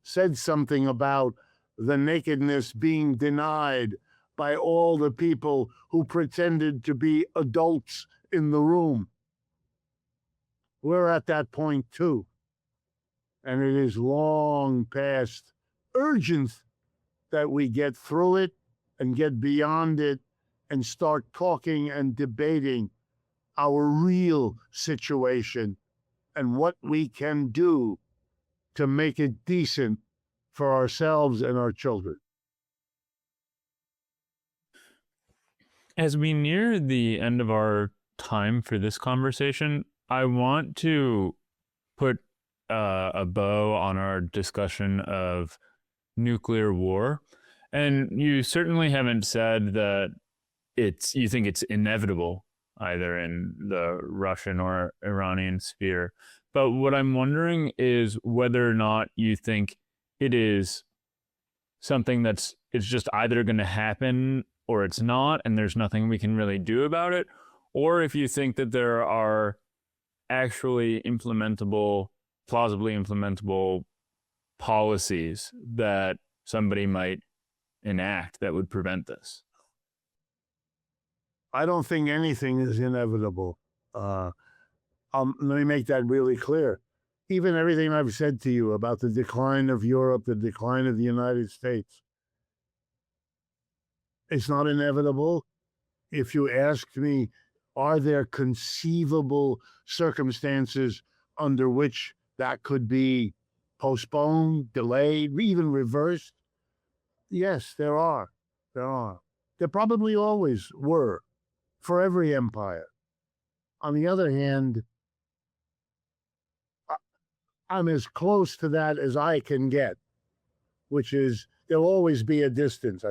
said something about the nakedness being denied by all the people who pretended to be adults in the room. We're at that point too. And it is long past urgent that we get through it and get beyond it and start talking and debating our real situation and what we can do to make it decent for ourselves and our children. As we near the end of our time for this conversation, I want to put a bow on our discussion of nuclear war. And you certainly haven't said that you think it's inevitable, either in the Russian or Iranian sphere. But what I'm wondering is whether or not you think it is something it's just either going to happen or it's not, and there's nothing we can really do about it, or if you think that there are actually plausibly implementable policies that somebody might enact that would prevent this. I don't think anything is inevitable. Let me make that really clear. Even everything I've said to you about the decline of Europe, the decline of the United States, it's not inevitable. If you asked me, are there conceivable circumstances under which that could be postponed, delayed, even reversed? Yes, there are. There probably always were for every empire. On the other hand, I'm as close to that as I can get, which is there'll always be a distance.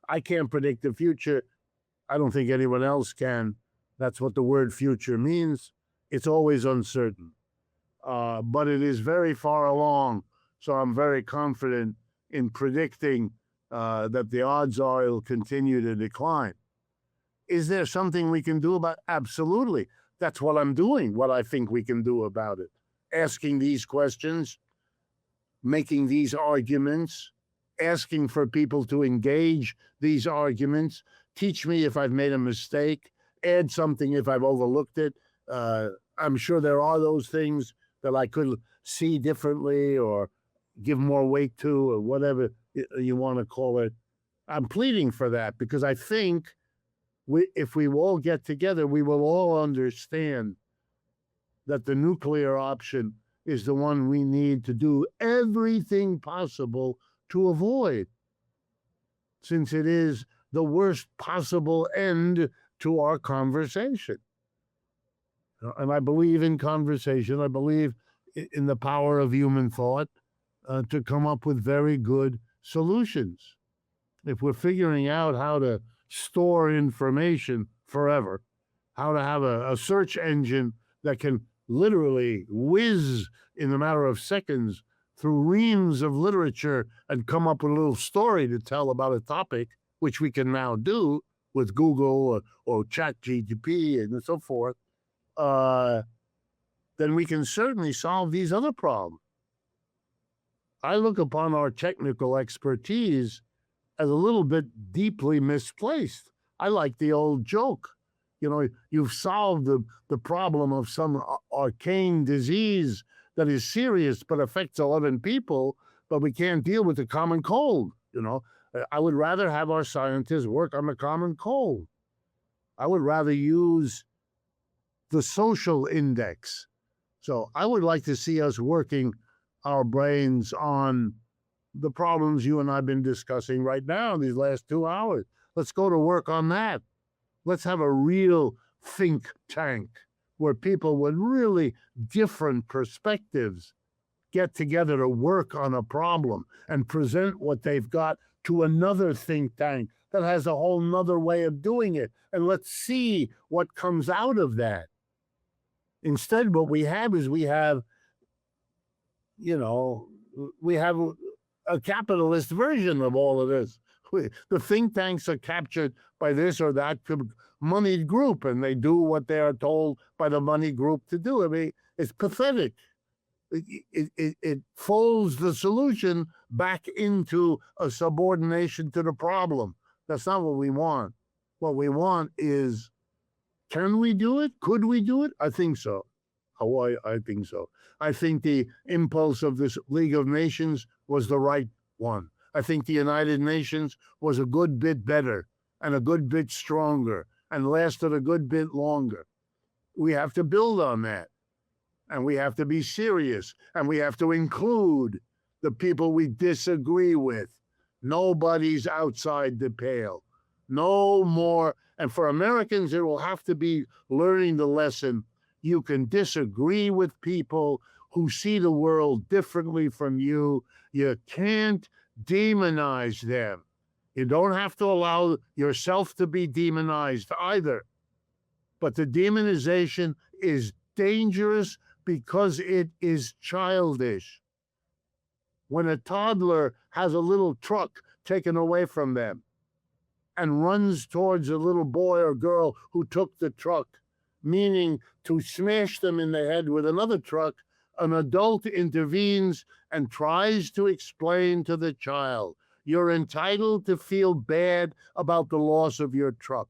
I can't predict the future. I don't think anyone else can. That's what the word future means. It's always uncertain. But it is very far along, so I'm very confident in predicting that the odds are it'll continue to decline. Is there something we can do about it? Absolutely. That's what I'm doing, what I think we can do about it. Asking these questions, making these arguments, asking for people to engage these arguments, teach me if I've made a mistake, add something if I've overlooked it. I'm sure there are those things that I could see differently or give more weight to, or whatever you want to call it. I'm pleading for that because I think if we all get together, we will all understand that the nuclear option is the one we need to do everything possible to avoid, since it is the worst possible end to our conversation. And I believe in conversation. I believe in the power of human thought to come up with very good solutions. If we're figuring out how to store information forever, how to have a search engine that can literally whiz in a matter of seconds through reams of literature and come up with a little story to tell about a topic, which we can now do with Google or ChatGPT and so forth, then we can certainly solve these other problems. I look upon our technical expertise as a little bit deeply misplaced. I like the old joke. You've solved the problem of some arcane disease that is serious but affects 11 people, but we can't deal with the common cold. I would rather have our scientists work on the common cold. I would rather use the social index. So I would like to see us working our brains on the problems you and I have been discussing right now in these last 2 hours. Let's go to work on that. Let's have a real think tank where people with really different perspectives get together to work on a problem and present what they've got to another think tank that has a whole nother way of doing it. And let's see what comes out of that. Instead, what we have is we have a capitalist version of all of this. The think tanks are captured by this or that moneyed group, and they do what they are told by the money group to do. I mean, it's pathetic. It folds the solution back into a subordination to the problem. That's not what we want. What we want is, can we do it? Could we do it? I think so. I think so. I think the impulse of this League of Nations was the right one. I think the United Nations was a good bit better and a good bit stronger and lasted a good bit longer. We have to build on that. And we have to be serious. And we have to include the people we disagree with. Nobody's outside the pale. No more. And for Americans, it will have to be learning the lesson. You can disagree with people who see the world differently from you. You can't demonize them. You don't have to allow yourself to be demonized either. But the demonization is dangerous because it is childish. When a toddler has a little truck taken away from them and runs towards a little boy or girl who took the truck, meaning to smash them in the head with another truck, an adult intervenes and tries to explain to the child, you're entitled to feel bad about the loss of your truck.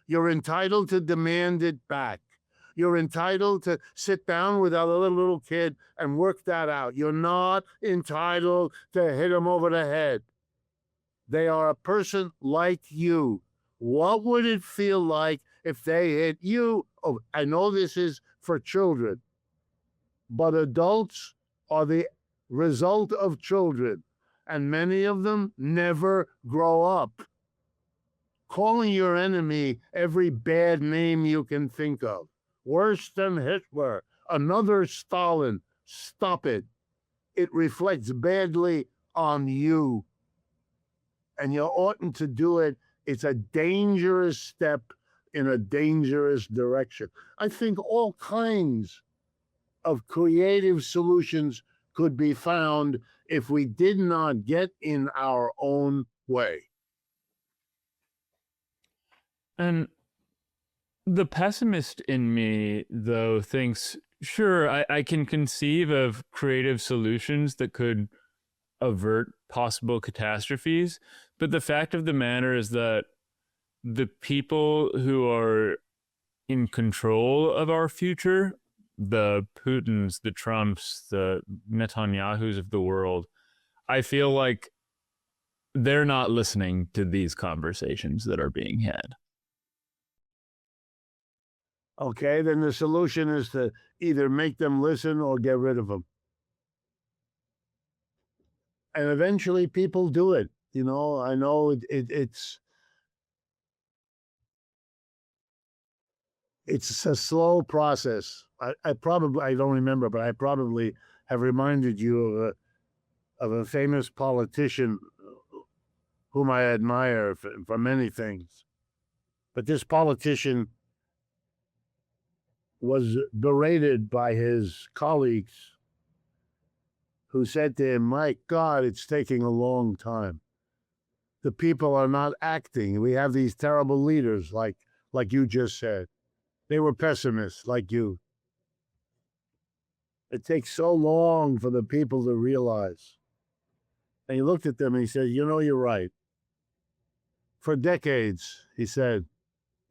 You're entitled to demand it back. You're entitled to sit down with a little kid and work that out. You're not entitled to hit them over the head. They are a person like you. What would it feel like if they hit you? Oh, I know this is for children, but adults are the result of children, and many of them never grow up. Calling your enemy every bad name you can think of. Worse than Hitler, another Stalin. Stop it. It reflects badly on you. And you oughtn't to do it. It's a dangerous step in a dangerous direction. I think all kinds of creative solutions could be found if we did not get in our own way. And the pessimist in me, though, thinks, sure, I can conceive of creative solutions that could avert possible catastrophes. But the fact of the matter is that the people who are in control of our future, the Putins, the Trumps, the Netanyahus of the world, I feel like they're not listening to these conversations that are being had. Okay, then the solution is to either make them listen or get rid of them. And eventually people do it. You know, I know it's a slow process. I don't remember, but I probably have reminded you of a famous politician whom I admire for many things. But this politician was berated by his colleagues who said to him, my God, it's taking a long time. The people are not acting. We have these terrible leaders, like you just said. They were pessimists, like you. It takes so long for the people to realize. And he looked at them and he said, you know, you're right. For decades, he said,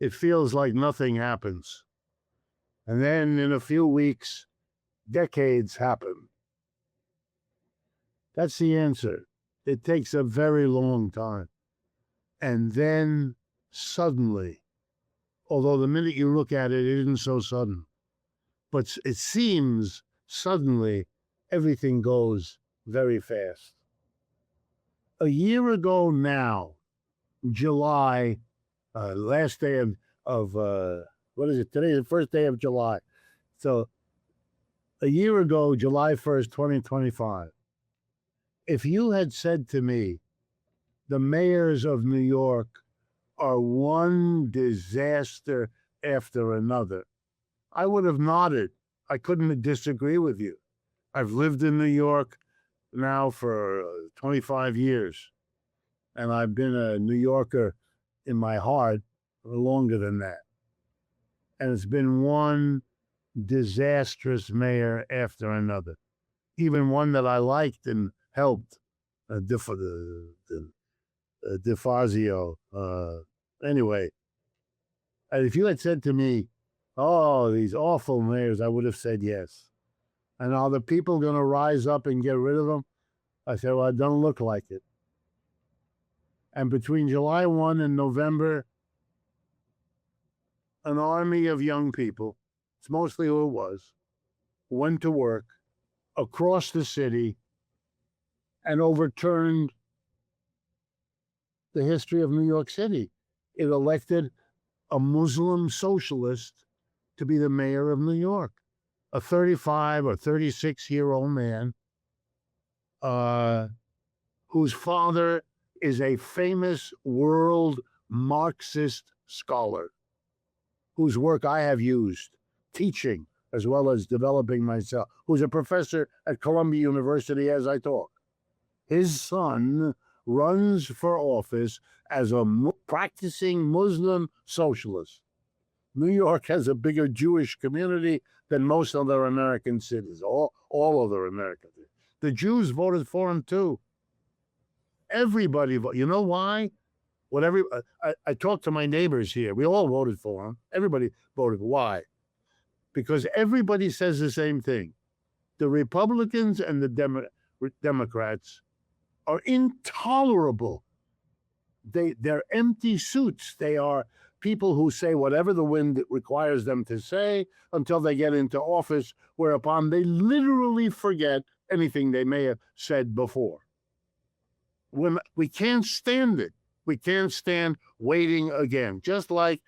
it feels like nothing happens. And then in a few weeks, decades happen. That's the answer. It takes a very long time. And then suddenly, although the minute you look at it, it isn't so sudden, but it seems suddenly everything goes very fast. A year ago now, July, last day of what is it? Today is the first day of July. So a year ago, July 1st, 2025, if you had said to me, the mayors of New York are one disaster after another, I would have nodded. I couldn't disagree with you. I've lived in New York now for 25 years, and I've been a New Yorker in my heart for longer than that. And it's been one disastrous mayor after another, even one that I liked and helped, DeFazio. Anyway, and if you had said to me, oh, these awful mayors, I would have said yes. And are the people going to rise up and get rid of them? I said, well, it doesn't look like it. And between July 1 and November, an army of young people, it's mostly who it was, went to work across the city and overturned the history of New York City. It elected a Muslim socialist to be the mayor of New York, a 35 or 36-year-old man whose father is a famous world Marxist scholar, whose work I have used teaching as well as developing myself, who's a professor at Columbia University as I talk. His son runs for office as a practicing Muslim socialist. New York has a bigger Jewish community than most other American cities, all other American cities. The Jews voted for him too. Everybody voted. You know why? I talked to my neighbors here. We all voted for him. Everybody voted. Why? Because everybody says the same thing. The Republicans and the Democrats are intolerable. They're empty suits. They are people who say whatever the wind requires them to say until they get into office, whereupon they literally forget anything they may have said before. When we can't stand it. We can't stand waiting again, just like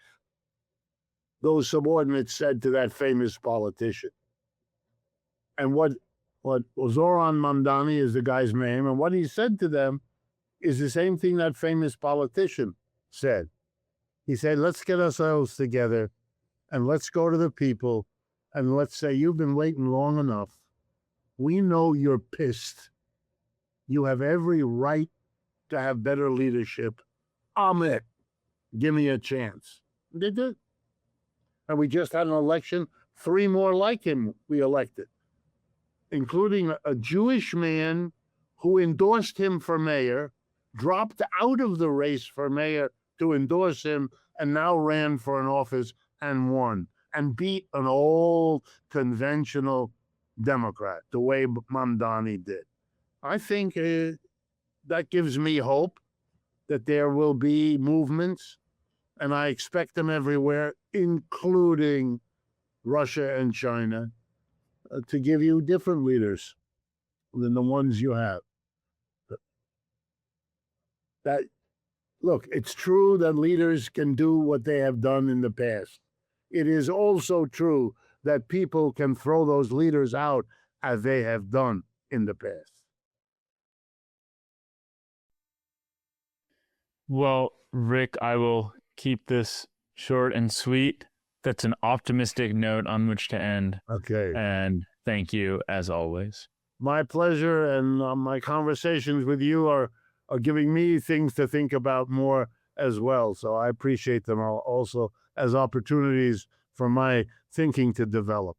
those subordinates said to that famous politician. And what Zoran Mamdani is the guy's name, and what he said to them is the same thing that famous politician said. He said, let's get ourselves together and let's go to the people and let's say, you've been waiting long enough. We know you're pissed. You have every right to have better leadership. I'm it. Give me a chance. They did. And we just had an election. 3 more like him we elected, including a Jewish man who endorsed him for mayor, dropped out of the race for mayor to endorse him, and now ran for an office and won, and beat an old conventional Democrat the way Mamdani did. I think that gives me hope that there will be movements, and I expect them everywhere, including Russia and China, to give you different leaders than the ones you have. That, look, it's true that leaders can do what they have done in the past. It is also true that people can throw those leaders out as they have done in the past. Well, Rick, I will keep this short and sweet. That's an optimistic note on which to end. Okay. And thank you, as always. My pleasure, and my conversations with you are giving me things to think about more as well. So I appreciate them also as opportunities for my thinking to develop.